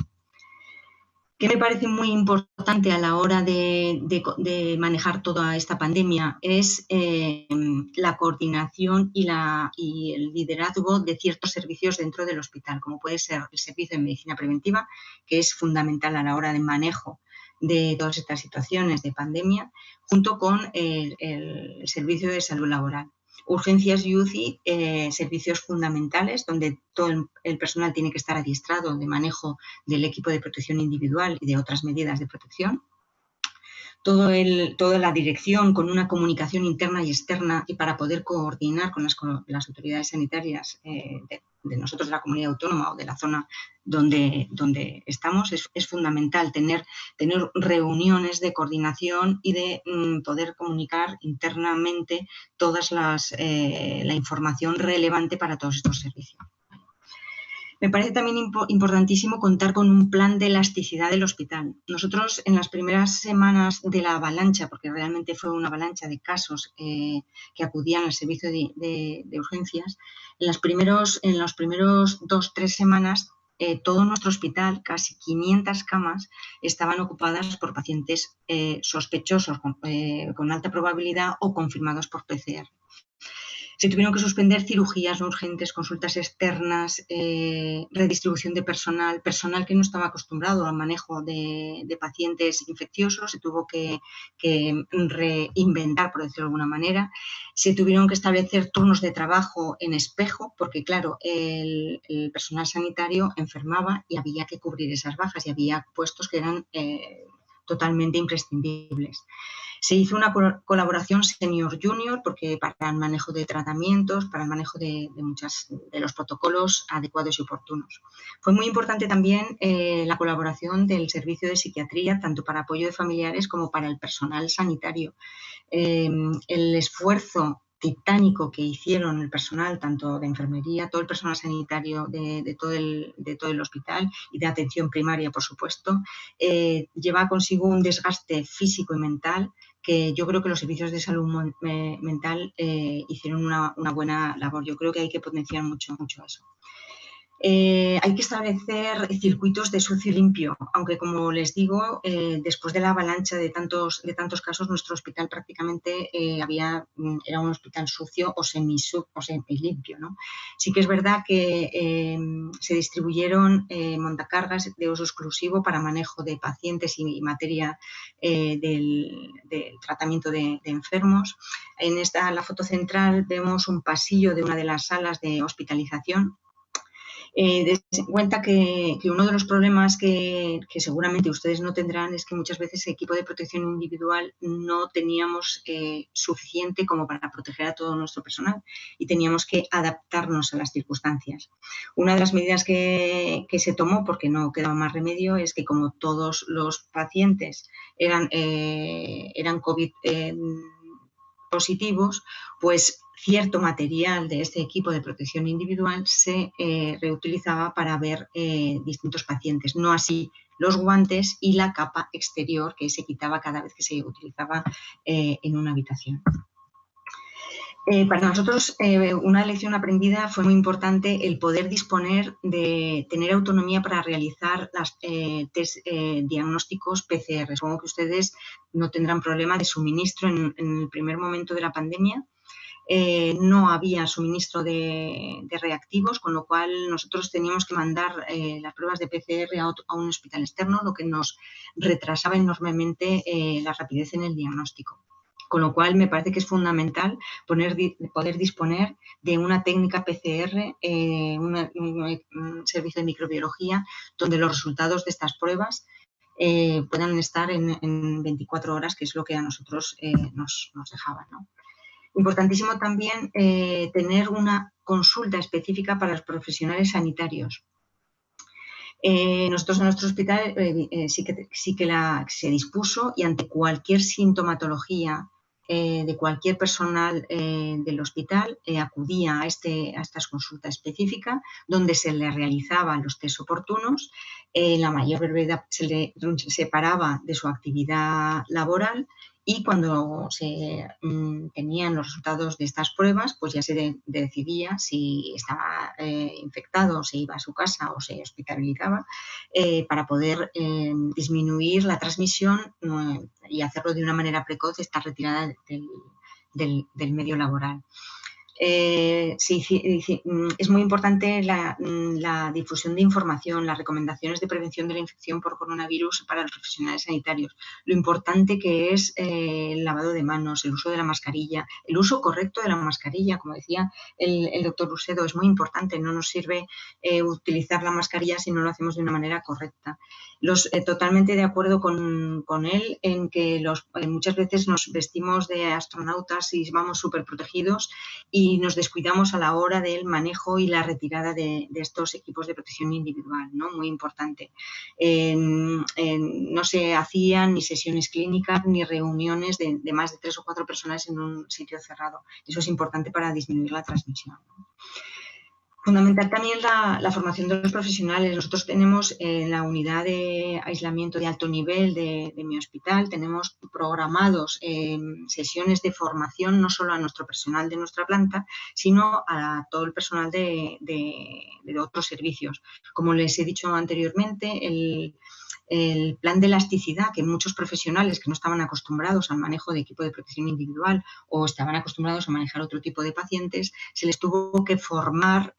¿Qué me parece muy importante a la hora de manejar toda esta pandemia? Es la coordinación y el liderazgo de ciertos servicios dentro del hospital, como puede ser el servicio de medicina preventiva, que es fundamental a la hora de manejo de todas estas situaciones de pandemia, junto con el servicio de salud laboral. Urgencias y UCI, servicios fundamentales donde todo el personal tiene que estar adiestrado de manejo del equipo de protección individual y de otras medidas de protección. Toda la dirección con una comunicación interna y externa y para poder coordinar con las autoridades sanitarias de nosotros, de la comunidad autónoma o de la zona donde estamos, es fundamental tener reuniones de coordinación y de poder comunicar internamente toda la información relevante para todos estos servicios. Me parece también importantísimo contar con un plan de elasticidad del hospital. Nosotros en las primeras semanas de la avalancha, porque realmente fue una avalancha de casos que acudían al servicio de urgencias, en los primeros 2-3 semanas todo nuestro hospital, casi 500 camas, estaban ocupadas por pacientes sospechosos con alta probabilidad o confirmados por PCR. Se tuvieron que suspender cirugías no urgentes, consultas externas, redistribución de personal que no estaba acostumbrado al manejo de pacientes infecciosos, se tuvo que reinventar, por decirlo de alguna manera. Se tuvieron que establecer turnos de trabajo en espejo, porque claro, el personal sanitario enfermaba y había que cubrir esas bajas y había puestos que eran totalmente imprescindibles. Se hizo una colaboración senior-junior porque para el manejo de tratamientos, para el manejo de los protocolos adecuados y oportunos. Fue muy importante también la colaboración del servicio de psiquiatría, tanto para apoyo de familiares como para el personal sanitario. El esfuerzo titánico que hicieron el personal, tanto de enfermería, todo el personal sanitario de todo el hospital y de atención primaria, por supuesto, lleva consigo un desgaste físico y mental que yo creo que los servicios de salud mental hicieron una buena labor. Yo creo que hay que potenciar mucho eso. Hay que establecer circuitos de sucio y limpio, aunque como les digo, después de la avalancha de tantos casos, nuestro hospital prácticamente era un hospital sucio o semilimpio, ¿no? Sí que es verdad que se distribuyeron montacargas de uso exclusivo para manejo de pacientes y materia del tratamiento de enfermos. En la foto central vemos un pasillo de una de las salas de hospitalización. Dense cuenta que uno de los problemas que seguramente ustedes no tendrán es que muchas veces el equipo de protección individual no teníamos suficiente como para proteger a todo nuestro personal y teníamos que adaptarnos a las circunstancias. Una de las medidas que se tomó, porque no quedaba más remedio, es que como todos los pacientes eran COVID positivos, pues cierto material de este equipo de protección individual se reutilizaba para ver distintos pacientes, no así los guantes y la capa exterior que se quitaba cada vez que se utilizaba en una habitación. Para nosotros, una lección aprendida fue muy importante el poder disponer de tener autonomía para realizar las test diagnósticos PCR. Supongo que ustedes no tendrán problema de suministro en el primer momento de la pandemia. No había suministro de reactivos, con lo cual nosotros teníamos que mandar las pruebas de PCR a un hospital externo, lo que nos retrasaba enormemente la rapidez en el diagnóstico. Con lo cual me parece que es fundamental poder disponer de una técnica PCR, un servicio de microbiología, donde los resultados de estas pruebas puedan estar en 24 horas, que es lo que a nosotros nos dejaban, ¿no? Importantísimo también tener una consulta específica para los profesionales sanitarios. Nosotros en nuestro hospital sí que se dispuso y ante cualquier sintomatología de cualquier personal del hospital acudía a esta consulta específica donde se le realizaban los test oportunos, la mayor brevedad se le separaba de su actividad laboral y cuando se tenían los resultados de estas pruebas, pues ya se decidía si estaba infectado, se iba a su casa o se hospitalizaba para poder disminuir la transmisión y hacerlo de una manera precoz, esta retirada del medio laboral. Es muy importante la difusión de información, las recomendaciones de prevención de la infección por coronavirus para los profesionales sanitarios, lo importante que es el lavado de manos, el uso de la mascarilla, el uso correcto de la mascarilla, como decía el doctor Usedo, es muy importante, no nos sirve utilizar la mascarilla si no lo hacemos de una manera correcta. Totalmente de acuerdo con él en que muchas veces nos vestimos de astronautas y vamos súper protegidos y nos descuidamos a la hora del manejo y la retirada de estos equipos de protección individual, ¿no? Muy importante. No se hacían ni sesiones clínicas ni reuniones de más de 3 o 4 personas en un sitio cerrado. Eso es importante para disminuir la transmisión, ¿no? Fundamental también la formación de los profesionales. Nosotros tenemos en la unidad de aislamiento de alto nivel de mi hospital, tenemos programados sesiones de formación no solo a nuestro personal de nuestra planta, sino a todo el personal de otros servicios. Como les he dicho anteriormente, el plan de elasticidad que muchos profesionales que no estaban acostumbrados al manejo de equipo de protección individual o estaban acostumbrados a manejar otro tipo de pacientes, se les tuvo que formar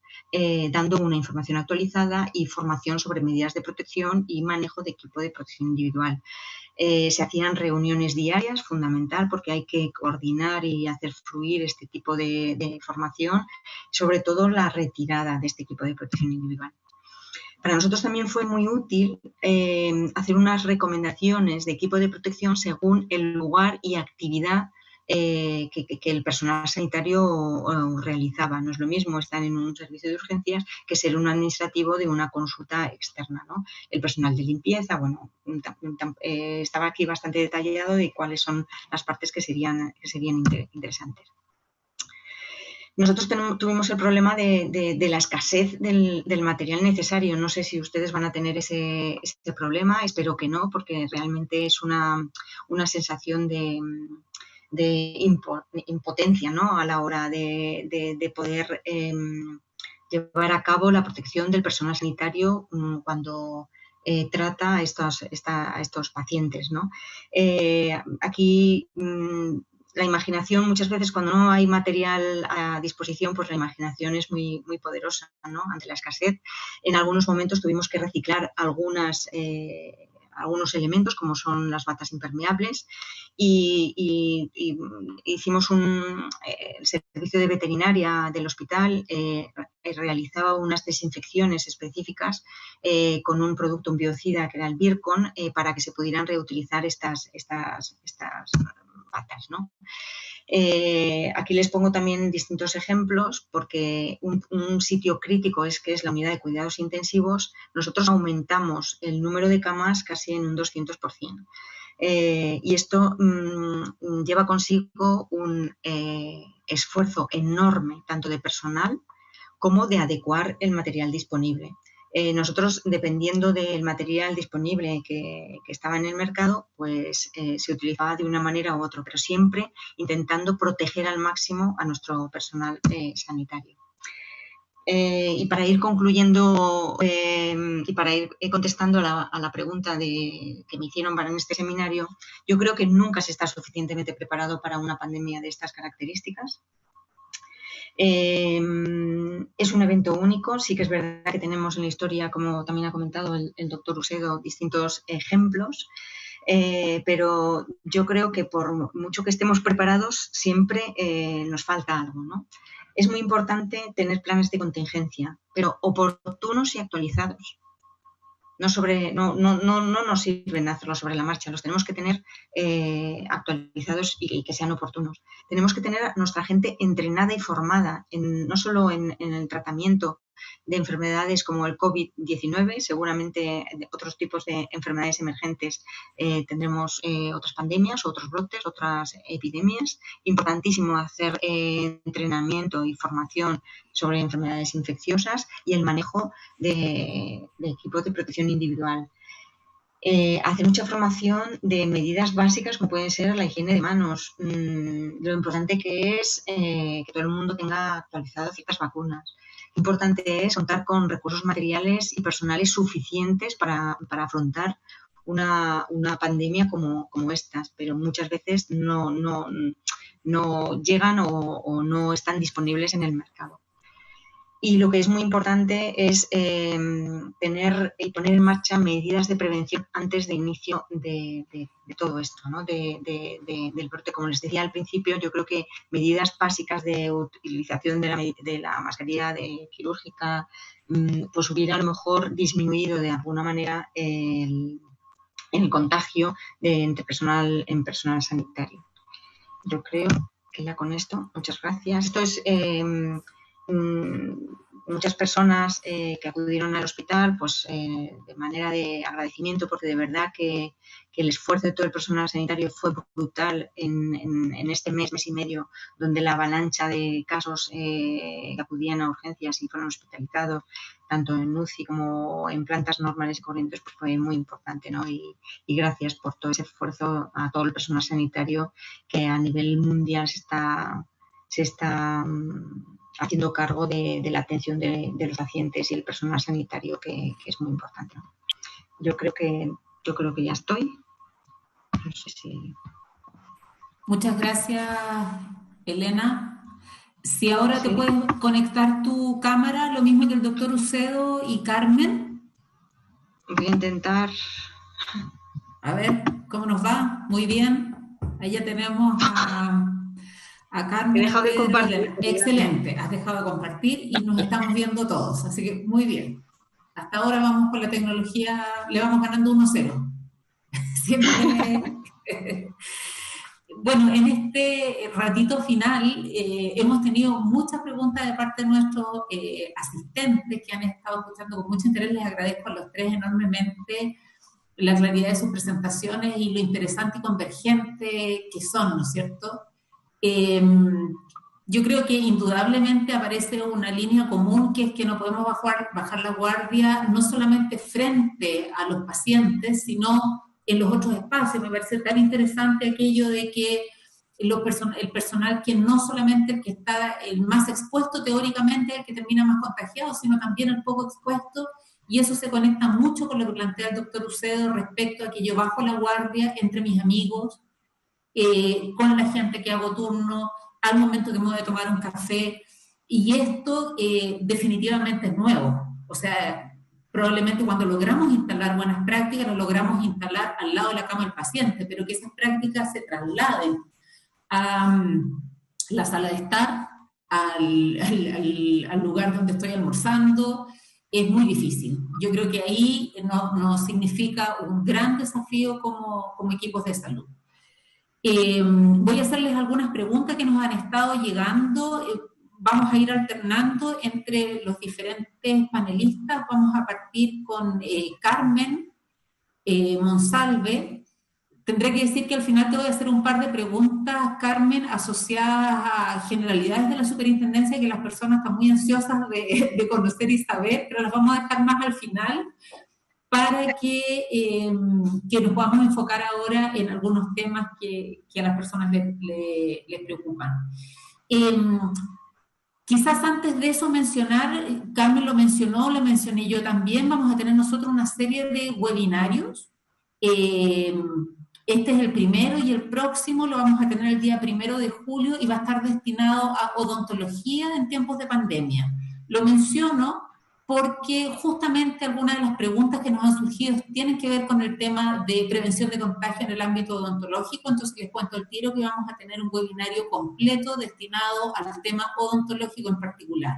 dando una información actualizada y formación sobre medidas de protección y manejo de equipo de protección individual. Se hacían reuniones diarias, fundamental, porque hay que coordinar y hacer fluir este tipo de formación, sobre todo la retirada de este equipo de protección individual. Para nosotros también fue muy útil hacer unas recomendaciones de equipo de protección según el lugar y actividad que el personal sanitario realizaba. No es lo mismo estar en un servicio de urgencias que ser un administrativo de una consulta externa, ¿no? El personal de limpieza, bueno, estaba aquí bastante detallado de cuáles son las partes que serían interesantes. Nosotros tuvimos el problema de la escasez del material necesario. No sé si ustedes van a tener ese problema, espero que no, porque realmente es una sensación de impotencia, ¿no? A la hora de poder llevar a cabo la protección del personal sanitario cuando trata a estos pacientes, ¿no? Aquí la imaginación, muchas veces cuando no hay material a disposición, pues la imaginación es muy, muy poderosa, ¿no? Ante la escasez, en algunos momentos tuvimos que reciclar algunos elementos, como son las batas impermeables, y hicimos el servicio de veterinaria del hospital realizaba unas desinfecciones específicas con un producto, un biocida que era el Virkon, para que se pudieran reutilizar estas batas, ¿no? Aquí les pongo también distintos ejemplos, porque un sitio crítico es la unidad de cuidados intensivos. Nosotros aumentamos el número de camas casi en un 200%. Y esto lleva consigo un esfuerzo enorme, tanto de personal como de adecuar el material disponible. Nosotros, dependiendo del material disponible que estaba en el mercado, pues se utilizaba de una manera u otra, pero siempre intentando proteger al máximo a nuestro personal sanitario. Y para ir concluyendo y para ir contestando a la pregunta que me hicieron para en este seminario, yo creo que nunca se está suficientemente preparado para una pandemia de estas características. Es un evento único, sí que es verdad que tenemos en la historia, como también ha comentado el doctor Usedo, distintos ejemplos, pero yo creo que por mucho que estemos preparados, siempre nos falta algo, ¿no? Es muy importante tener planes de contingencia, pero oportunos y actualizados. No nos sirven hacerlo sobre la marcha, los tenemos que tener actualizados y que sean oportunos. Tenemos que tener a nuestra gente entrenada y formada, no solo en el tratamiento de enfermedades como el COVID-19, seguramente de otros tipos de enfermedades emergentes tendremos otras pandemias, otros brotes, otras epidemias. Importantísimo hacer entrenamiento y formación sobre enfermedades infecciosas y el manejo de equipos de protección individual. Hacer mucha formación de medidas básicas como pueden ser la higiene de manos, lo importante que es que todo el mundo tenga actualizado ciertas vacunas. Importante es contar con recursos materiales y personales suficientes para afrontar una pandemia como estas, pero muchas veces no llegan o no están disponibles en el mercado. Y lo que es muy importante es tener y poner en marcha medidas de prevención antes de inicio de todo esto, ¿no? del brote. Como les decía al principio, yo creo que medidas básicas de utilización de la mascarilla quirúrgica pues hubiera a lo mejor disminuido de alguna manera el contagio entre personal sanitario. Yo creo que ya con esto, muchas gracias. Esto es muchas personas que acudieron al hospital pues de manera de agradecimiento, porque de verdad que el esfuerzo de todo el personal sanitario fue brutal en este mes y medio, donde la avalancha de casos que acudían a urgencias y fueron hospitalizados tanto en UCI como en plantas normales y corrientes, pues fue muy importante, ¿no? Y gracias por todo ese esfuerzo a todo el personal sanitario que a nivel mundial se está haciendo cargo de la atención de los pacientes y el personal sanitario, que es muy importante, ¿no? Yo creo que ya estoy. No sé si... Muchas gracias, Elena. Si ahora te puedes conectar tu cámara, lo mismo que el doctor Ucedo y Carmen. Voy a intentar. A ver, ¿cómo nos va? Muy bien. Ahí ya tenemos a Carmen. He dejado de compartir. Excelente, has dejado de compartir y nos estamos viendo todos, así que muy bien. Hasta ahora vamos con la tecnología, le vamos ganando 1-0. Siempre. Bueno, en este ratito final hemos tenido muchas preguntas de parte de nuestros asistentes que han estado escuchando con mucho interés. Les agradezco a los tres enormemente la claridad de sus presentaciones y lo interesante y convergente que son, ¿no es cierto? Yo creo que indudablemente aparece una línea común, que es que no podemos bajar la guardia no solamente frente a los pacientes, sino en los otros espacios. Me parece tan interesante aquello de que el personal que no solamente el que está el más expuesto teóricamente, el que termina más contagiado, sino también el poco expuesto, y eso se conecta mucho con lo que plantea el doctor Ucedo respecto a que yo bajo la guardia entre mis amigos, con la gente que hago turno, al momento que me voy a tomar un café, y esto definitivamente es nuevo. O sea, probablemente cuando logramos instalar buenas prácticas, lo logramos instalar al lado de la cama del paciente, pero que esas prácticas se trasladen a la sala de estar, al lugar donde estoy almorzando, es muy difícil. Yo creo que ahí nos significa un gran desafío como equipos de salud. Voy a hacerles algunas preguntas que nos han estado llegando. Vamos a ir alternando entre los diferentes panelistas. Vamos a partir con Carmen Monsalve. Tendré que decir que al final te voy a hacer un par de preguntas, Carmen, asociadas a generalidades de la superintendencia que las personas están muy ansiosas de conocer y saber, pero las vamos a dejar más al final para que nos podamos enfocar ahora en algunos temas que a las personas les preocupan. Quizás antes de eso mencionar, Carmen lo mencionó, lo mencioné yo también, vamos a tener nosotros una serie de webinarios. Este es el primero y el próximo lo vamos a tener el día 1 de julio y va a estar destinado a odontología en tiempos de pandemia. Lo menciono porque justamente algunas de las preguntas que nos han surgido tienen que ver con el tema de prevención de contagio en el ámbito odontológico, entonces les cuento al tiro que vamos a tener un webinario completo destinado al tema odontológico en particular.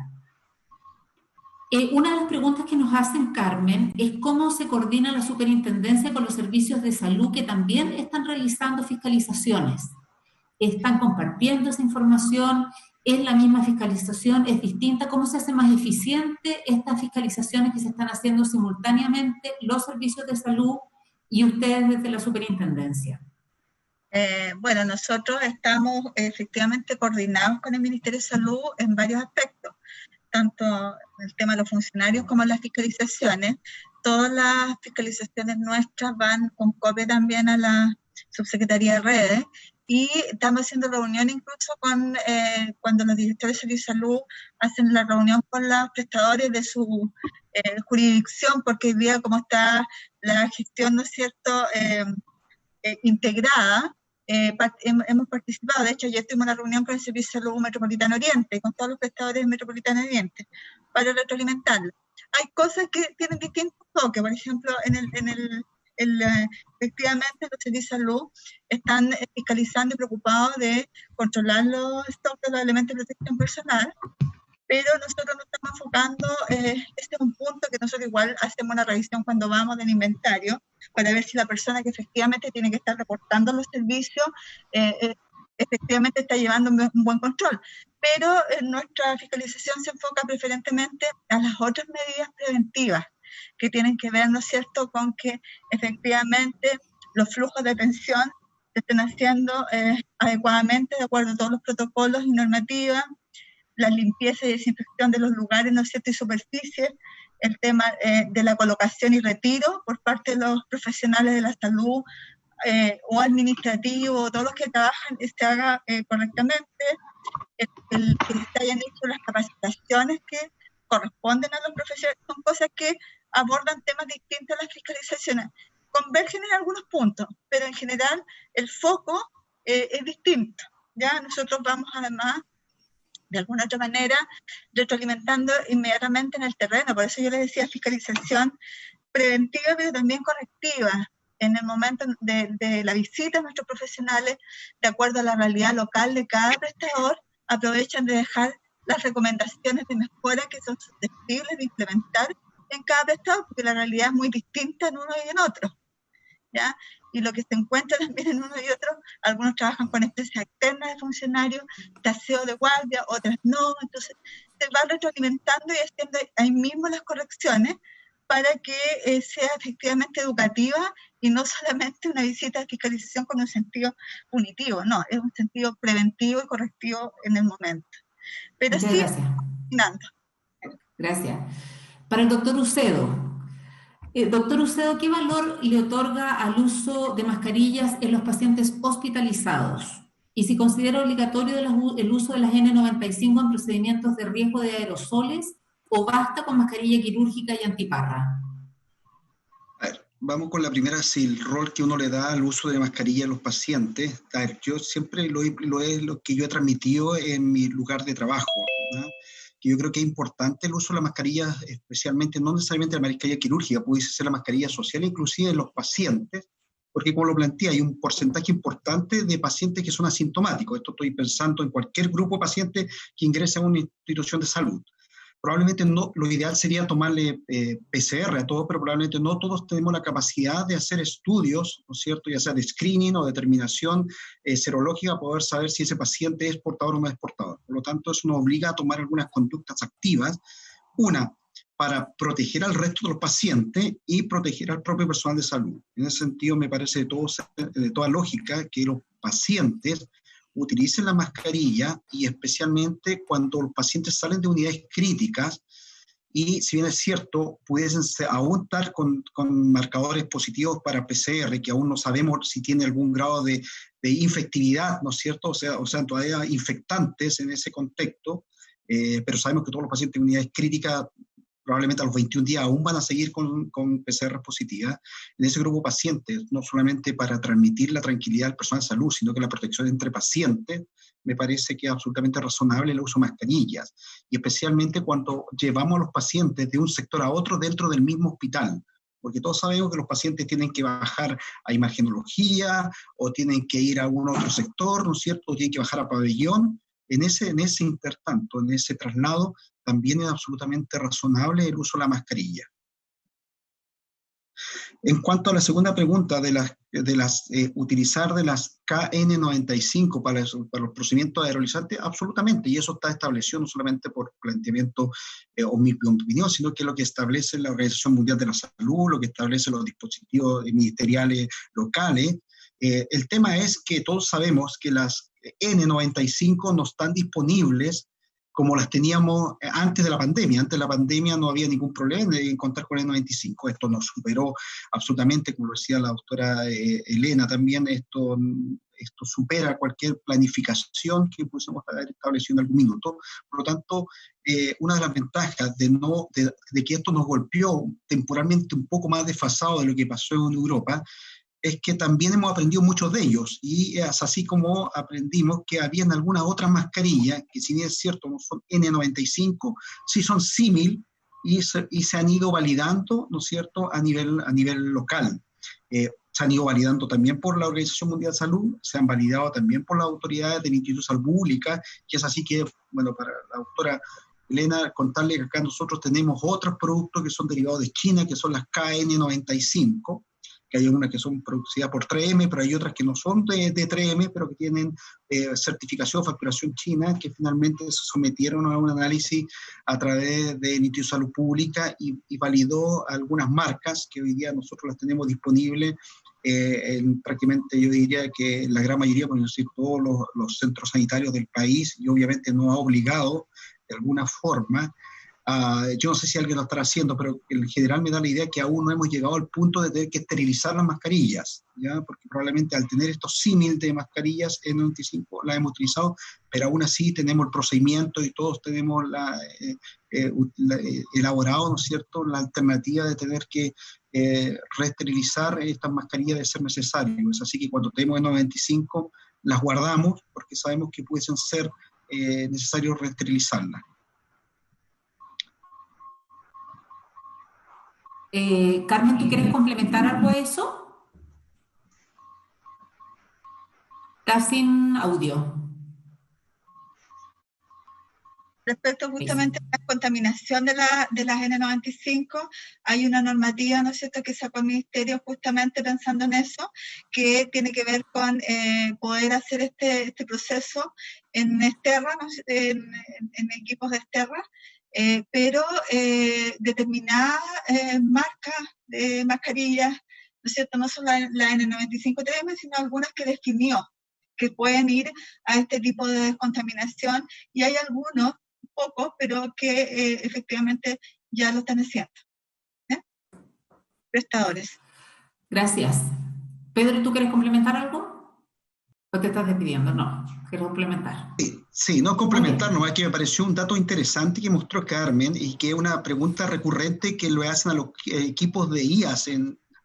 Una de las preguntas que nos hacen, Carmen, es cómo se coordina la superintendencia con los servicios de salud que también están realizando fiscalizaciones. ¿Están compartiendo esa información? ¿Es la misma fiscalización? ¿Es distinta? ¿Cómo se hace más eficiente estas fiscalizaciones que se están haciendo simultáneamente los servicios de salud y ustedes desde la superintendencia? Bueno, nosotros estamos efectivamente coordinados con el Ministerio de Salud en varios aspectos, tanto el tema de los funcionarios como las fiscalizaciones. Todas las fiscalizaciones nuestras van con copia también a la Subsecretaría de Redes y estamos haciendo reuniones incluso con cuando los directores de Servicio de Salud hacen la reunión con los prestadores de su jurisdicción, porque hoy día como está la gestión, ¿no es cierto?, integrada, hemos participado. De hecho, ya tuvimos una reunión con el Servicio de Salud Metropolitano Oriente, con todos los prestadores de Metropolitano Oriente, para retroalimentarlo. Hay cosas que tienen distintos toques, por ejemplo, efectivamente los servicios de salud están fiscalizando y preocupados de controlar los stocks de los elementos de protección personal, pero nosotros nos estamos enfocando, este es un punto que nosotros igual hacemos una revisión cuando vamos del inventario, para ver si la persona que efectivamente tiene que estar reportando los servicios, efectivamente está llevando un buen control. Pero nuestra fiscalización se enfoca preferentemente a las otras medidas preventivas, que tienen que ver, ¿no es cierto?, con que efectivamente los flujos de atención se estén haciendo adecuadamente, de acuerdo a todos los protocolos y normativas, la limpieza y desinfección de los lugares, ¿no es cierto?, y superficies, el tema de la colocación y retiro por parte de los profesionales de la salud o administrativo, todos los que trabajan, se haga correctamente, que se hayan hecho las capacitaciones que corresponden a los profesionales. Son cosas que abordan temas distintos a las fiscalizaciones. Convergen en algunos puntos, pero en general el foco es distinto. ¿Ya? Nosotros vamos además, de alguna otra manera, retroalimentando inmediatamente en el terreno. Por eso yo les decía fiscalización preventiva, pero también correctiva. En el momento de la visita a nuestros profesionales, de acuerdo a la realidad local de cada prestador, aprovechan de dejar las recomendaciones de mejora que son susceptibles de implementar en cada prestador, porque la realidad es muy distinta en uno y en otro, ¿ya? Y lo que se encuentra también en uno y otro, algunos trabajan con empresas externas de funcionarios, de aseo de guardia, otras no, entonces se va retroalimentando y haciendo ahí mismo las correcciones para que sea efectivamente educativa y no solamente una visita de fiscalización con un sentido punitivo, no, es un sentido preventivo y correctivo en el momento. Pero muchas sí, gracias. Nando. Gracias. Para el doctor Ucedo. Doctor Ucedo, ¿qué valor le otorga al uso de mascarillas en los pacientes hospitalizados? Y si considera obligatorio el uso de las N95 en procedimientos de riesgo de aerosoles o basta con mascarilla quirúrgica y antiparra. A ver, vamos con la primera, si el rol que uno le da al uso de mascarilla a los pacientes. A ver, yo siempre lo que yo he transmitido en mi lugar de trabajo, ¿no? Que yo creo que es importante el uso de la mascarilla, especialmente, no necesariamente la mascarilla quirúrgica, puede ser la mascarilla social, inclusive en los pacientes, porque como lo planteé, hay un porcentaje importante de pacientes que son asintomáticos. Esto estoy pensando en cualquier grupo de pacientes que ingrese a una institución de salud. Probablemente no, lo ideal sería tomarle PCR a todos, pero probablemente no todos tenemos la capacidad de hacer estudios, ¿no es cierto?, ya sea de screening o determinación serológica, para poder saber si ese paciente es portador o no es portador. Por lo tanto, eso nos obliga a tomar algunas conductas activas. Una, para proteger al resto de los pacientes y proteger al propio personal de salud. En ese sentido, me parece de toda lógica que los pacientes utilicen la mascarilla, y especialmente cuando los pacientes salen de unidades críticas, y si bien es cierto, pudiesen aún estar con marcadores positivos para PCR, que aún no sabemos si tiene algún grado de infectividad, ¿no es cierto? O sea, todavía infectantes en ese contexto, pero sabemos que todos los pacientes en unidades críticas probablemente a los 21 días aún van a seguir con PCR positivas. En ese grupo de pacientes, no solamente para transmitir la tranquilidad al personal de salud, sino que la protección entre pacientes, me parece que es absolutamente razonable el uso de mascarillas, y especialmente cuando llevamos a los pacientes de un sector a otro dentro del mismo hospital, porque todos sabemos que los pacientes tienen que bajar a imagenología, o tienen que ir a algún otro sector, ¿no es cierto?, o tienen que bajar a pabellón. En ese intertanto, en ese traslado, también es absolutamente razonable el uso de la mascarilla. En cuanto a la segunda pregunta utilizar de las KN95 para los procedimientos aerolizantes, absolutamente, y eso está establecido no solamente por planteamiento o mi opinión, sino que es lo que establece la Organización Mundial de la Salud, lo que establece los dispositivos ministeriales locales. El tema es que todos sabemos que las N95 no están disponibles como las teníamos antes de la pandemia. Antes de la pandemia no había ningún problema de encontrar con N95. Esto nos superó absolutamente, como lo decía la doctora Elena también, esto supera cualquier planificación que pudiésemos haber establecido en algún minuto. Por lo tanto, una de las ventajas de que esto nos golpeó temporalmente un poco más desfasado de lo que pasó en Europa, es que también hemos aprendido muchos de ellos, y es así como aprendimos que habían algunas otras mascarillas, que si bien es cierto no son N95, sí son símil, y se han ido validando, ¿no es cierto?, a nivel local. Se han ido validando también por la Organización Mundial de Salud, se han validado también por las autoridades del Instituto de Salud Pública, que es así que, bueno, para la doctora Elena, contarle que acá nosotros tenemos otros productos que son derivados de China, que son las KN95, que hay unas que son producidas por 3M, pero hay otras que no son de 3M, pero que tienen certificación de facturación china, que finalmente se sometieron a un análisis a través del Instituto de Salud Pública y validó algunas marcas que hoy día nosotros las tenemos disponibles en prácticamente, yo diría que la gran mayoría, por decir todos los centros sanitarios del país, y obviamente no ha obligado de alguna forma. Yo no sé si alguien lo estará haciendo, pero en general me da la idea que aún no hemos llegado al punto de tener que esterilizar las mascarillas, ¿ya? Porque probablemente al tener estos símiles de mascarillas N95 las hemos utilizado, pero aún así tenemos el procedimiento y todos tenemos elaborado, ¿no es cierto?, la alternativa de tener que reesterilizar estas mascarillas de ser necesario. Es así que cuando tenemos N95 las guardamos porque sabemos que pudiesen ser necesarios reesterilizarlas. Carmen, ¿tú quieres complementar algo de eso? Estás sin audio. Respecto justamente a la contaminación de las N95, hay una normativa, ¿no es cierto?, que sacó el Ministerio justamente pensando en eso, que tiene que ver con poder hacer este proceso en Sterra, ¿no? en equipos de Sterra, pero determinadas marcas de mascarillas, ¿no es cierto?, no solo la N95 3M, sino algunas que definió que pueden ir a este tipo de descontaminación, y hay algunos, pocos, pero que efectivamente ya lo están haciendo. Prestadores. Gracias. Pedro, ¿tú quieres complementar algo? ¿O te estás despidiendo? No, quiero complementar. Sí, no complementar, nomás que me pareció un dato interesante que mostró Carmen, y que es una pregunta recurrente que lo hacen a los equipos de IAS,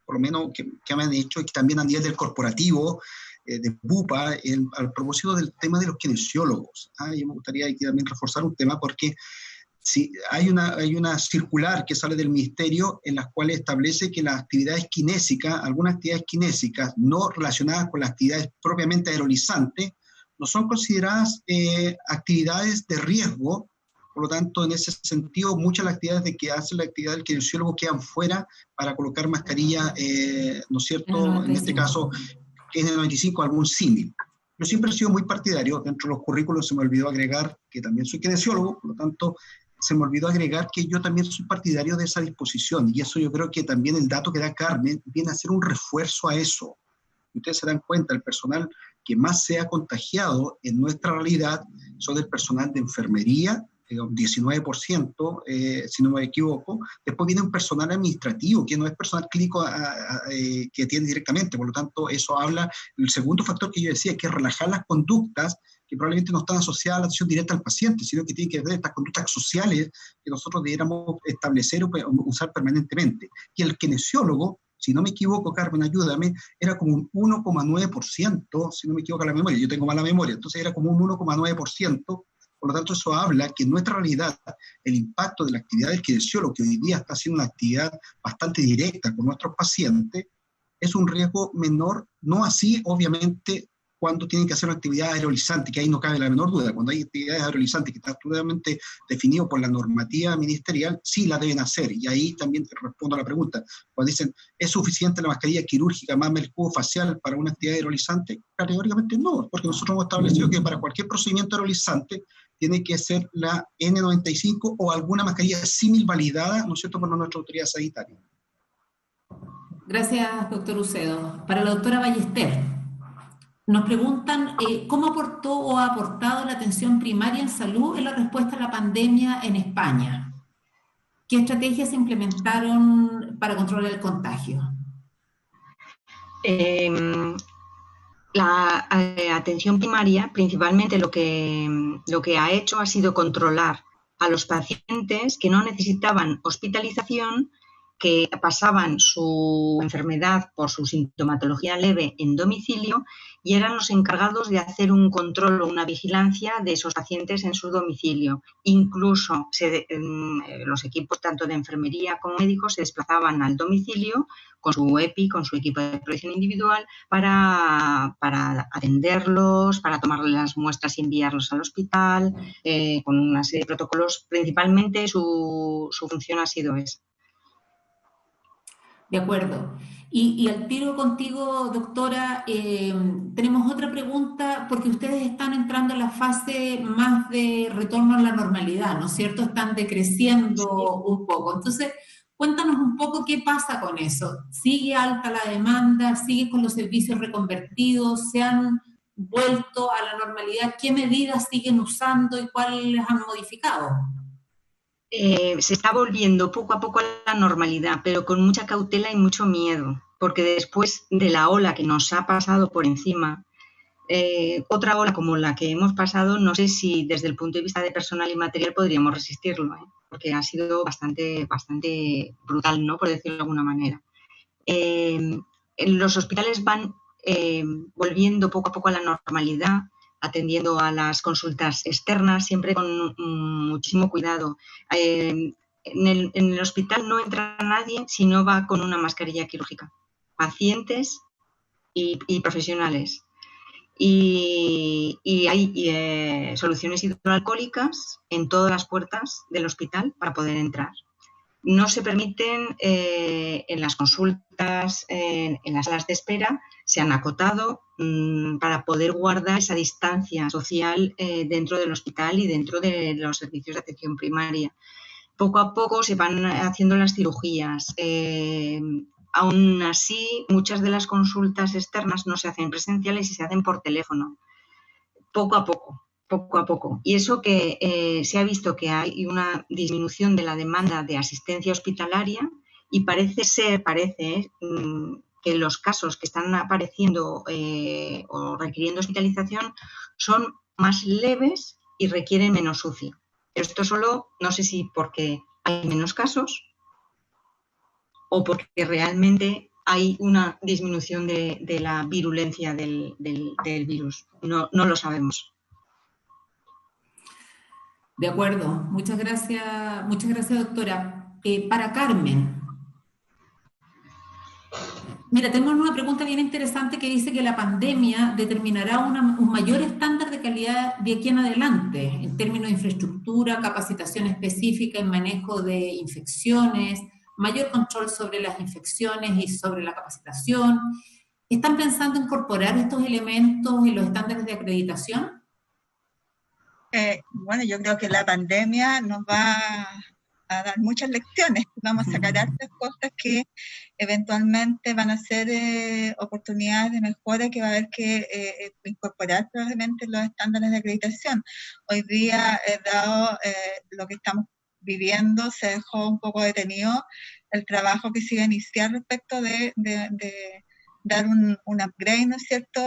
por lo menos que me han hecho, y que también a nivel del corporativo, de BUPA, al propósito del tema de los kinesiólogos. Yo me gustaría aquí también reforzar un tema, porque sí, hay una circular que sale del Ministerio en las cuales establece que las actividades kinésicas, algunas actividades kinésicas no relacionadas con las actividades propiamente aerolizantes, no son consideradas actividades de riesgo. Por lo tanto, en ese sentido, muchas de las actividades que hace la actividad del kinesiólogo quedan fuera para colocar mascarilla, ¿no es cierto? En este caso, N95, algún símil. Yo siempre he sido muy partidario, dentro de los currículos se me olvidó agregar que también soy kinesiólogo, por lo tanto, se me olvidó agregar que yo también soy partidario de esa disposición, y eso yo creo que también el dato que da Carmen viene a ser un refuerzo a eso. Ustedes se dan cuenta, el personal que más se ha contagiado en nuestra realidad son el personal de enfermería, 19%, si no me equivoco. Después viene un personal administrativo, que no es personal clínico que atiende directamente. Por lo tanto, eso habla, el segundo factor que yo decía, que es relajar las conductas que probablemente no están asociadas a la atención directa al paciente, sino que tienen que ver estas conductas sociales que nosotros debiéramos establecer o usar permanentemente. Y el kinesiólogo, si no me equivoco, Carmen, ayúdame, era como un 1,9%, si no me equivoco la memoria, yo tengo mala memoria, entonces era como un 1,9%. Por lo tanto, eso habla que en nuestra realidad el impacto de la actividad del kinesiólogo, que hoy día está haciendo una actividad bastante directa con nuestros pacientes, es un riesgo menor, no así, obviamente, cuando tienen que hacer una actividad aerolizante, que ahí no cabe la menor duda. Cuando hay actividades aerolizantes que están totalmente definidas por la normativa ministerial, sí la deben hacer. Y ahí también respondo a la pregunta. Cuando dicen, ¿es suficiente la mascarilla quirúrgica más el cubo facial para una actividad aerolizante? Categóricamente no, porque nosotros hemos establecido que para cualquier procedimiento aerolizante tiene que ser la N95 o alguna mascarilla símil validada, ¿no es cierto?, por nuestra autoridad sanitaria. Gracias, doctor Ucedo. Para la doctora Ballester, nos preguntan cómo aportó o ha aportado la atención primaria en salud en la respuesta a la pandemia en España. ¿Qué estrategias se implementaron para controlar el contagio? La atención primaria, principalmente lo que ha hecho ha sido controlar a los pacientes que no necesitaban hospitalización, que pasaban su enfermedad por su sintomatología leve en domicilio y eran los encargados de hacer un control o una vigilancia de esos pacientes en su domicilio. Incluso los equipos tanto de enfermería como médicos se desplazaban al domicilio con su EPI, con su equipo de protección individual, para atenderlos, para tomarles las muestras y enviarlos al hospital, con una serie de protocolos. Principalmente su función ha sido esa. De acuerdo. Y al tiro contigo, doctora, tenemos otra pregunta, porque ustedes están entrando en la fase más de retorno a la normalidad, ¿no es cierto? Están decreciendo un poco. Entonces, cuéntanos un poco qué pasa con eso. ¿Sigue alta la demanda? ¿Sigue con los servicios reconvertidos? ¿Se han vuelto a la normalidad? ¿Qué medidas siguen usando y cuáles han modificado? Se está volviendo poco a poco a la normalidad, pero con mucha cautela y mucho miedo, porque después de la ola que nos ha pasado por encima, otra ola como la que hemos pasado, no sé si desde el punto de vista de personal y material podríamos resistirlo, porque ha sido bastante brutal, ¿no?, por decirlo de alguna manera. Los hospitales van volviendo poco a poco a la normalidad, atendiendo a las consultas externas, siempre con muchísimo cuidado. En el hospital no entra nadie si no va con una mascarilla quirúrgica. Pacientes y profesionales. Y hay soluciones hidroalcohólicas en todas las puertas del hospital para poder entrar. No se permiten en las consultas, en las salas de espera, se han acotado para poder guardar esa distancia social dentro del hospital y dentro de los servicios de atención primaria. Poco a poco se van haciendo las cirugías. Aún así, muchas de las consultas externas no se hacen presenciales y se hacen por teléfono. Poco a poco. Y eso que se ha visto que hay una disminución de la demanda de asistencia hospitalaria y parece que los casos que están apareciendo o requiriendo hospitalización son más leves y requieren menos UCI. Pero esto solo, no sé si porque hay menos casos o porque realmente hay una disminución de la virulencia del virus. No lo sabemos. De acuerdo, muchas gracias doctora. Para Carmen, mira, tenemos una pregunta bien interesante que dice que la pandemia determinará un mayor estándar de calidad de aquí en adelante, en términos de infraestructura, capacitación específica en manejo de infecciones, mayor control sobre las infecciones y sobre la capacitación. ¿Están pensando incorporar estos elementos en los estándares de acreditación? Bueno, yo creo que la pandemia nos va a dar muchas lecciones. Vamos a sacar hartas cosas que eventualmente van a ser oportunidades de mejora que va a haber que incorporar probablemente en los estándares de acreditación. Hoy día, dado lo que estamos viviendo, se dejó un poco detenido el trabajo que se iba a iniciar respecto de dar un upgrade, ¿no es cierto?,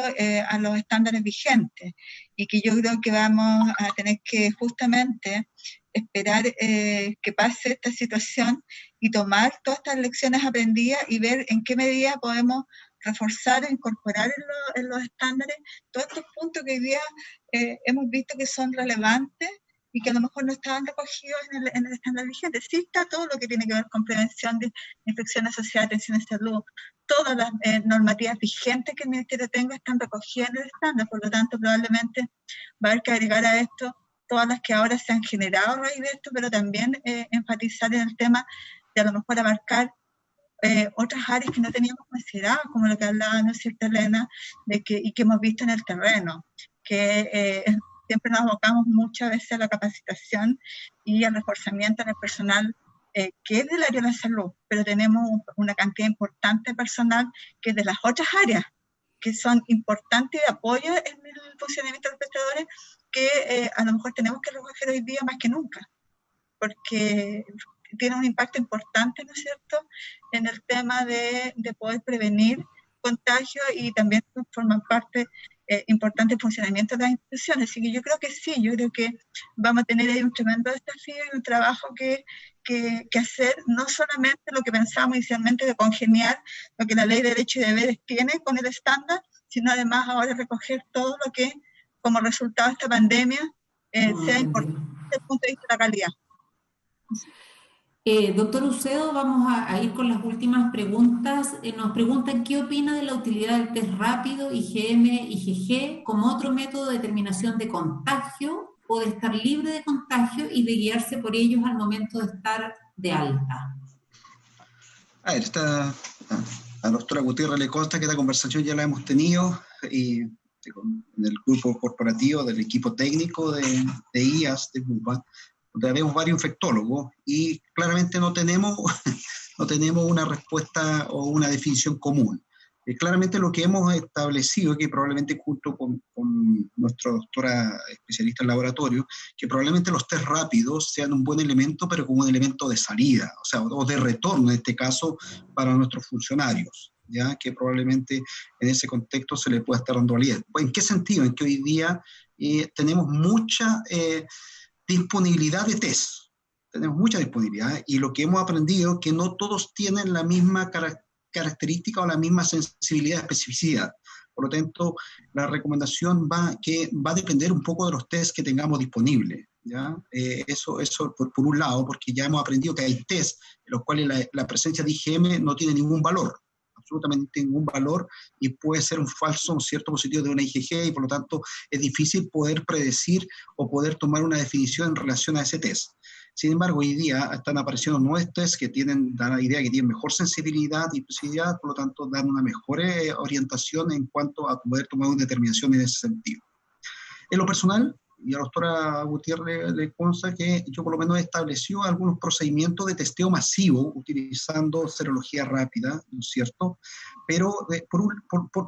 a los estándares vigentes, y que yo creo que vamos a tener que justamente esperar que pase esta situación y tomar todas estas lecciones aprendidas y ver en qué medida podemos reforzar e incorporar en los estándares todos estos puntos que hoy día hemos visto que son relevantes y que a lo mejor no estaban recogidos en el estándar vigente. Sí está todo lo que tiene que ver con prevención de infecciones asociadas a atención de salud. Todas las normativas vigentes que el Ministerio tenga están recogidas en el estándar, por lo tanto probablemente va a haber que agregar a esto todas las que ahora se han generado a raíz de esto, pero también enfatizar en el tema de a lo mejor abarcar otras áreas que no teníamos consideradas, como lo que hablaba, ¿no es cierto, Elena?, y que hemos visto en el terreno, que siempre nos abocamos muchas veces a la capacitación y al reforzamiento del personal que es del área de la salud, pero tenemos una cantidad importante de personal que es de las otras áreas, que son importantes de apoyo en el funcionamiento de los prestadores, que a lo mejor tenemos que recoger hoy día más que nunca, porque tiene un impacto importante, ¿no es cierto?, en el tema de poder prevenir contagios y también forman parte importante del funcionamiento de las instituciones. Así que yo creo que sí, yo creo que vamos a tener ahí un tremendo desafío y un trabajo que hacer, no solamente lo que pensábamos inicialmente de congeniar lo que la ley de derechos y deberes tiene con el estándar, sino además ahora recoger todo lo que como resultado de esta pandemia sea importante desde el punto de vista de la calidad. Doctor Ucedo, vamos a ir con las últimas preguntas. Nos preguntan qué opina de la utilidad del test rápido, IgM, IgG, como otro método de determinación de contagio o de estar libre de contagio y de guiarse por ellos al momento de estar de alta. A ver, a la doctora Gutiérrez le consta que esta conversación ya la hemos tenido y en el grupo corporativo del equipo técnico de IAS de GUPA, donde vemos varios infectólogos y claramente no tenemos una respuesta o una definición común. Claramente lo que hemos establecido, que probablemente junto con nuestra doctora especialista en laboratorio, que probablemente los test rápidos sean un buen elemento, pero como un elemento de salida, o sea, o de retorno en este caso para nuestros funcionarios, ¿ya? Que probablemente en ese contexto se le pueda estar dando validez. ¿En qué sentido? En que hoy día tenemos mucha disponibilidad de test. Tenemos mucha disponibilidad y lo que hemos aprendido es que no todos tienen la misma característica o la misma sensibilidad y especificidad. Por lo tanto, la recomendación va a depender un poco de los test que tengamos disponibles, ¿ya? Eso por un lado, porque ya hemos aprendido que hay test en los cuales la presencia de IgM no tiene ningún valor, absolutamente ningún valor, y puede ser un falso, un cierto positivo de una IgG, y por lo tanto es difícil poder predecir o poder tomar una definición en relación a ese test. Sin embargo, hoy día están apareciendo nuevos tests que dan la idea que tienen mejor sensibilidad y especificidad, por lo tanto dan una mejor orientación en cuanto a poder tomar una determinación en ese sentido. En lo personal, y a la doctora Gutiérrez le consta que yo por lo menos he establecido algunos procedimientos de testeo masivo utilizando serología rápida, ¿no es cierto? Pero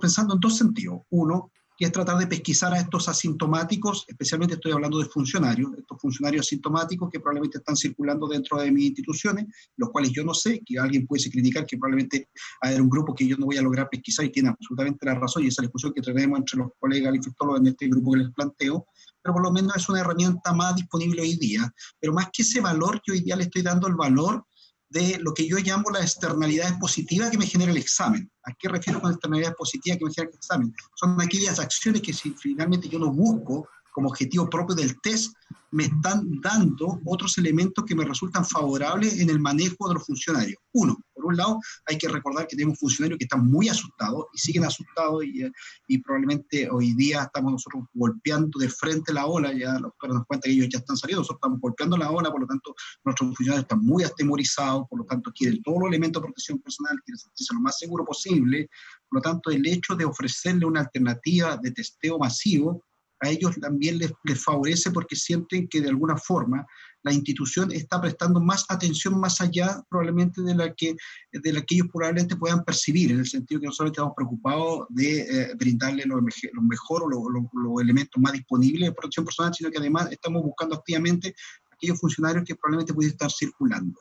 pensando en dos sentidos. Uno, que es tratar de pesquisar a estos asintomáticos, especialmente estoy hablando de funcionarios, estos funcionarios asintomáticos que probablemente están circulando dentro de mis instituciones, los cuales yo no sé, que alguien puede criticar que probablemente hay un grupo que yo no voy a lograr pesquisar y tiene absolutamente la razón, y esa es la discusión que tenemos entre los colegas infectólogos en este grupo que les planteo, pero por lo menos es una herramienta más disponible hoy día. Pero más que ese valor, yo hoy día le estoy dando el valor de lo que yo llamo las externalidades positivas que me genera el examen. ¿A qué refiero con externalidades positivas que me genera el examen? Son aquellas acciones que si finalmente yo no busco como objetivo propio del test, me están dando otros elementos que me resultan favorables en el manejo de los funcionarios. Uno, por un lado, hay que recordar que tenemos funcionarios que están muy asustados y siguen asustados y probablemente hoy día estamos nosotros golpeando de frente la ola, ya los doctores nos cuentan que ellos ya están saliendo, nosotros estamos golpeando la ola, por lo tanto nuestros funcionarios están muy atemorizados, por lo tanto quieren todos los elementos de protección personal, quieren sentirse lo más seguro posible, por lo tanto el hecho de ofrecerle una alternativa de testeo masivo a ellos también les favorece porque sienten que de alguna forma la institución está prestando más atención más allá probablemente de la que ellos probablemente puedan percibir, en el sentido que nosotros estamos preocupados de brindarle lo mejor o los elementos más disponibles de protección personal, sino que además estamos buscando activamente aquellos funcionarios que probablemente pueden estar circulando.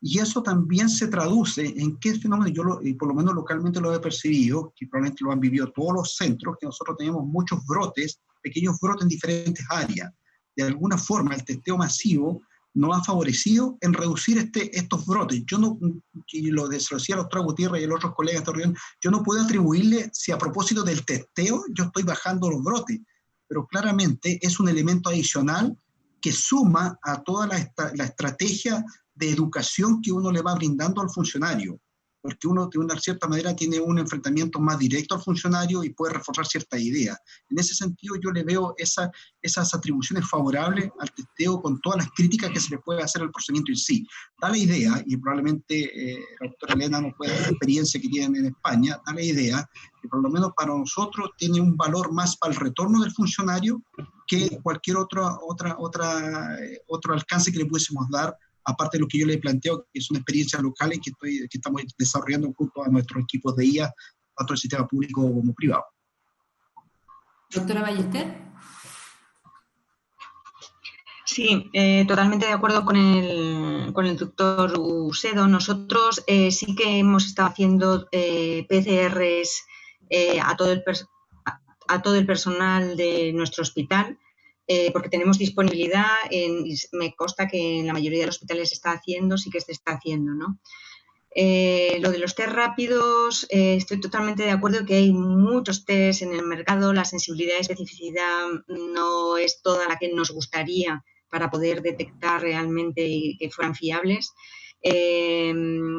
Y eso también se traduce en qué fenómeno, y por lo menos localmente lo he percibido, que probablemente lo han vivido todos los centros, que nosotros tenemos muchos brotes, pequeños brotes en diferentes áreas. De alguna forma, el testeo masivo nos ha favorecido en reducir estos brotes. Yo no, y lo decía el doctor Gutiérrez y los otros colegas de esta reunión, yo no puedo atribuirle si a propósito del testeo yo estoy bajando los brotes, pero claramente es un elemento adicional que suma a toda la estrategia de educación que uno le va brindando al funcionario, porque uno de una cierta manera tiene un enfrentamiento más directo al funcionario y puede reforzar ciertas ideas. En ese sentido yo le veo esas atribuciones favorables al testeo con todas las críticas que se le puede hacer al procedimiento en sí. Da la idea, y probablemente la doctora Elena nos puede dar la experiencia que tienen en España, da la idea que por lo menos para nosotros tiene un valor más para el retorno del funcionario que cualquier otro alcance que le pudiésemos dar, aparte de lo que yo le he planteado, que son experiencias locales que estamos desarrollando junto a nuestros equipos de IA, tanto el sistema público como privado. Doctora Ballester. Sí, totalmente de acuerdo con el doctor Ucedo. Nosotros sí que hemos estado haciendo PCRs a todo el personal de nuestro hospital, porque tenemos disponibilidad, me consta que en la mayoría de los hospitales se está haciendo, sí que se está haciendo, ¿no? Lo de los test rápidos, estoy totalmente de acuerdo que hay muchos test en el mercado, la sensibilidad y especificidad no es toda la que nos gustaría para poder detectar realmente y que fueran fiables.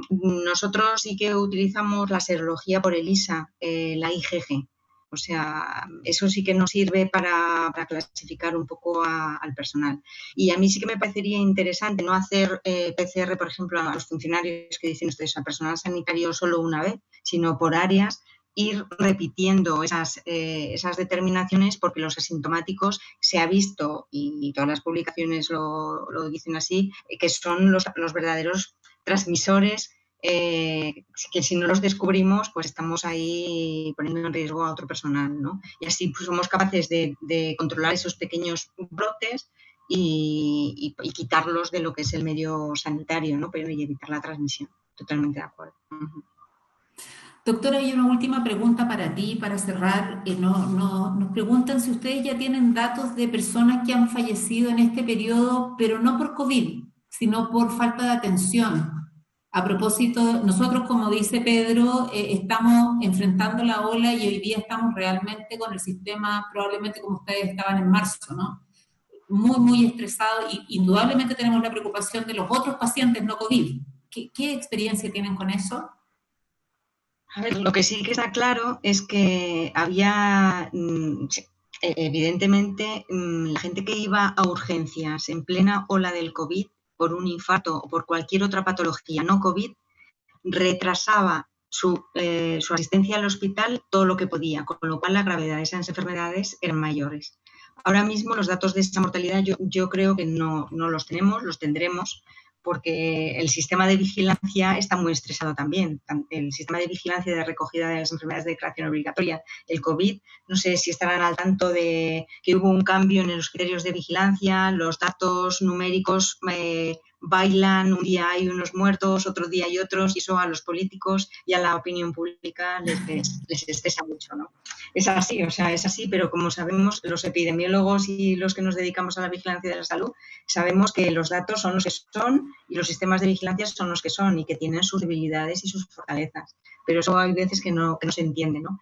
Nosotros sí que utilizamos la serología por ELISA, la IgG. O sea, eso sí que nos sirve para clasificar un poco al personal. Y a mí sí que me parecería interesante no hacer PCR, por ejemplo, a los funcionarios que dicen ustedes, al personal sanitario solo una vez, sino por áreas, ir repitiendo esas determinaciones, porque los asintomáticos se ha visto, y todas las publicaciones lo dicen así, que son los verdaderos transmisores, que si no los descubrimos, pues estamos ahí poniendo en riesgo a otro personal, ¿no? Y así pues, somos capaces de controlar esos pequeños brotes y quitarlos de lo que es el medio sanitario, ¿no? Pero y evitar la transmisión. Totalmente de acuerdo. Uh-huh. Doctora, hay una última pregunta para ti, para cerrar. Nos preguntan si ustedes ya tienen datos de personas que han fallecido en este periodo, pero no por COVID, sino por falta de atención. A propósito, nosotros, como dice Pedro, estamos enfrentando la ola y hoy día estamos realmente con el sistema, probablemente como ustedes estaban en marzo, ¿no? Muy, muy estresados y indudablemente tenemos la preocupación de los otros pacientes no COVID. ¿Qué experiencia tienen con eso? A ver, lo que sí que está claro es que había, evidentemente, la gente que iba a urgencias en plena ola del COVID, por un infarto o por cualquier otra patología no COVID, retrasaba su asistencia al hospital todo lo que podía, con lo cual la gravedad de esas enfermedades eran mayores. Ahora mismo los datos de esa mortalidad yo creo que no los tenemos, los tendremos, porque el sistema de vigilancia está muy estresado también. El sistema de vigilancia de recogida de las enfermedades de declaración obligatoria, el COVID, no sé si estarán al tanto de que hubo un cambio en los criterios de vigilancia, los datos numéricos bailan, un día hay unos muertos, otro día hay otros, y eso a los políticos y a la opinión pública les estresa mucho, ¿no? Es así, o sea, es así, pero como sabemos, los epidemiólogos y los que nos dedicamos a la vigilancia de la salud, sabemos que los datos son los que son y los sistemas de vigilancia son los que son y que tienen sus debilidades y sus fortalezas, pero eso hay veces que no se entiende, ¿no?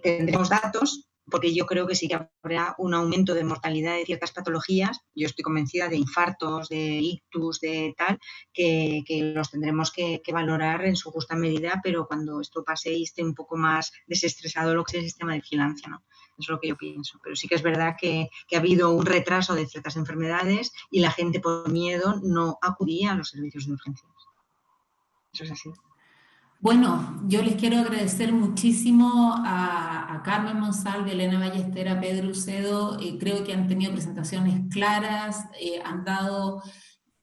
Tendremos datos, porque yo creo que sí que habrá un aumento de mortalidad de ciertas patologías. Yo estoy convencida de infartos, de ictus, de tal, que los tendremos que valorar en su justa medida, pero cuando esto pase y esté un poco más desestresado lo que es el sistema de vigilancia, ¿no? Eso es lo que yo pienso. Pero sí que es verdad que ha habido un retraso de ciertas enfermedades y la gente por miedo no acudía a los servicios de urgencias. Eso es así. Bueno, yo les quiero agradecer muchísimo a Carmen Monsalve, Elena Ballester, a Pedro Ucedo. Creo que han tenido presentaciones claras, han dado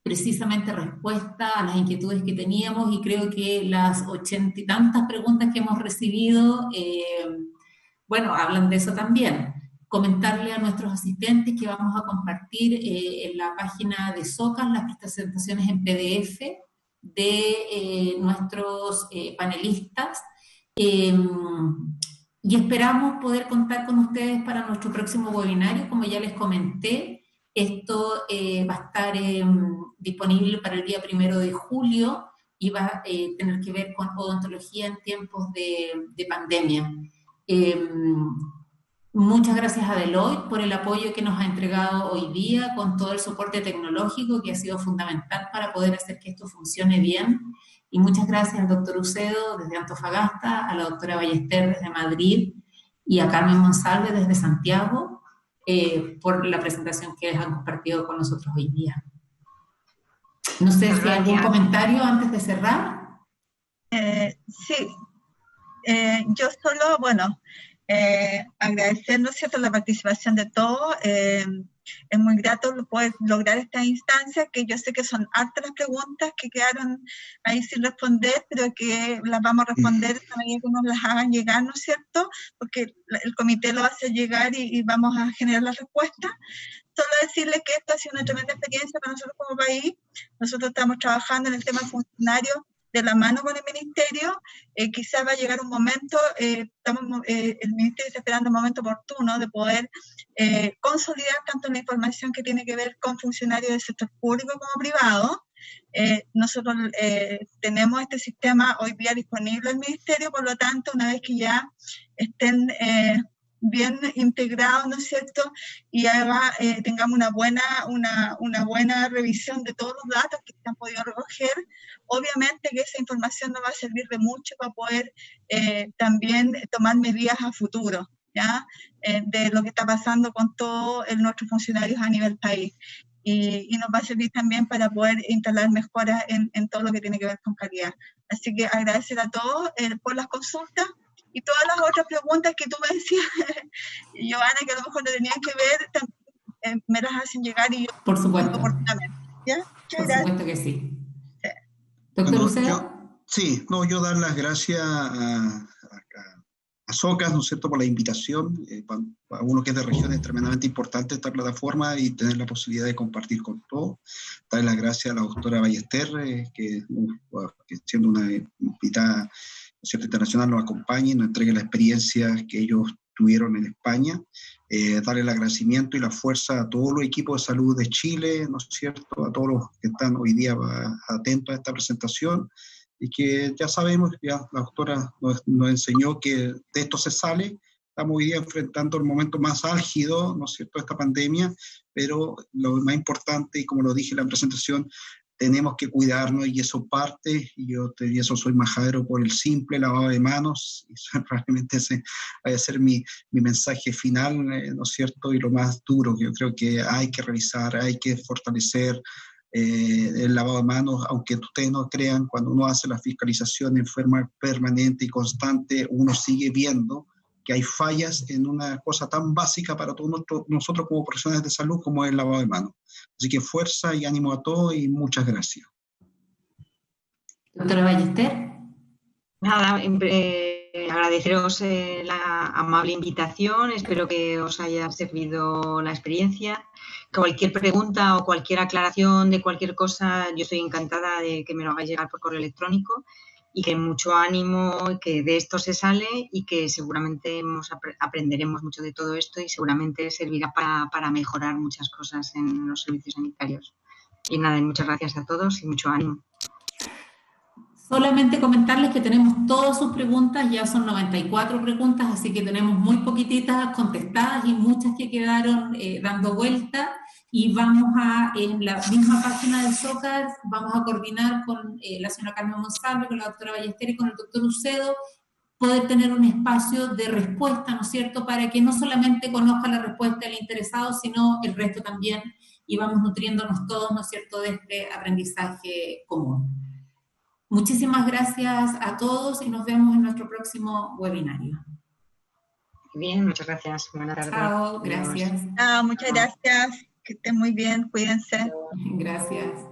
precisamente respuesta a las inquietudes que teníamos y creo que las 80 y tantas preguntas que hemos recibido, bueno, hablan de eso también. Comentarle a nuestros asistentes que vamos a compartir en la página de SOCAS las presentaciones en PDF de nuestros panelistas y esperamos poder contar con ustedes para nuestro próximo webinario. Como ya les comenté, esto va a estar disponible para el día 1 de julio y va a tener que ver con odontología en tiempos de pandemia. Muchas gracias a Deloitte por el apoyo que nos ha entregado hoy día con todo el soporte tecnológico que ha sido fundamental para poder hacer que esto funcione bien. Y muchas gracias al doctor Ucedo desde Antofagasta, a la doctora Ballester desde Madrid y a Carmen Monsalve desde Santiago por la presentación que han compartido con nosotros hoy día. No sé si hay algún comentario antes de cerrar. Sí, yo solo, bueno, agradecer, ¿no es cierto?, la participación de todos. Es muy grato poder lograr esta instancia, que yo sé que son hartas las preguntas que quedaron ahí sin responder, pero que las vamos a responder de manera que nos las hagan llegar, ¿no es cierto?, porque el comité lo va a hacer llegar y vamos a generar la respuesta. Solo decirles que esto ha sido una tremenda experiencia para nosotros como país. Nosotros estamos trabajando en el tema funcionario de la mano con el Ministerio. Quizás va a llegar un momento, el Ministerio está esperando un momento oportuno de poder consolidar tanto la información que tiene que ver con funcionarios del sector público como privado. Nosotros tenemos este sistema hoy día disponible en el Ministerio, por lo tanto, una vez que ya estén bien integrados, ¿no es cierto?, y además tengamos una buena revisión de todos los datos que se han podido recoger, obviamente que esa información nos va a servir de mucho para poder también tomar medidas a futuro, ¿ya?, de lo que está pasando con todos nuestros funcionarios a nivel país. Y nos va a servir también para poder instalar mejoras en todo lo que tiene que ver con calidad. Así que agradecer a todos por las consultas. Y todas las otras preguntas que tú me decías, Giovanna, que a lo mejor no tenían que ver, también, me las hacen llegar y yo... Por supuesto. ¿Ya? Por supuesto que sí. Doctor Ucedo. Sí, yo dar las gracias a SOCAS, ¿no es cierto?, por la invitación. Para uno que es de región es tremendamente importante esta plataforma y tener la posibilidad de compartir con todos. Dar las gracias a la doctora Ballester, que siendo una invitada internacional nos acompañe y nos entregue la experiencia que ellos tuvieron en España. Darle el agradecimiento y la fuerza a todos los equipos de salud de Chile, ¿no es cierto?, a todos los que están hoy día atentos a esta presentación, y que ya sabemos, ya la doctora nos enseñó que de esto se sale. Estamos hoy día enfrentando el momento más álgido, ¿no es cierto?, de esta pandemia, pero lo más importante, y como lo dije en la presentación, tenemos que cuidarnos, y eso parte, y eso soy majadero por el simple lavado de manos, y probablemente ese vaya a ser mi mensaje final, ¿no es cierto?, y lo más duro, que yo creo que hay que revisar, hay que fortalecer el lavado de manos, aunque ustedes no crean, cuando uno hace la fiscalización en forma permanente y constante, uno sigue viendo que hay fallas en una cosa tan básica para todos nosotros como profesionales de salud como es el lavado de manos. Así que fuerza y ánimo a todos y muchas gracias. Doctora Ballester. Nada, agradeceros la amable invitación, espero que os haya servido la experiencia. Cualquier pregunta o cualquier aclaración de cualquier cosa, yo estoy encantada de que me lo hagáis llegar por correo electrónico, y que mucho ánimo, que de esto se sale y que seguramente aprenderemos mucho de todo esto y seguramente servirá para mejorar muchas cosas en los servicios sanitarios. Y nada, muchas gracias a todos y mucho ánimo. Solamente comentarles que tenemos todas sus preguntas, ya son 94 preguntas, así que tenemos muy poquititas contestadas y muchas que quedaron dando vuelta, y vamos a, en la misma página de SOCAR, vamos a coordinar con la señora Carmen Monsalve, con la doctora Ballester y con el doctor Ucedo, poder tener un espacio de respuesta, ¿no es cierto?, para que no solamente conozca la respuesta el interesado, sino el resto también, y vamos nutriéndonos todos, ¿no es cierto?, de este aprendizaje común. Muchísimas gracias a todos y nos vemos en nuestro próximo webinario. Bien, muchas gracias. Buenas tardes. Chao, gracias. Muchas gracias. Que estén muy bien. Cuídense. Gracias.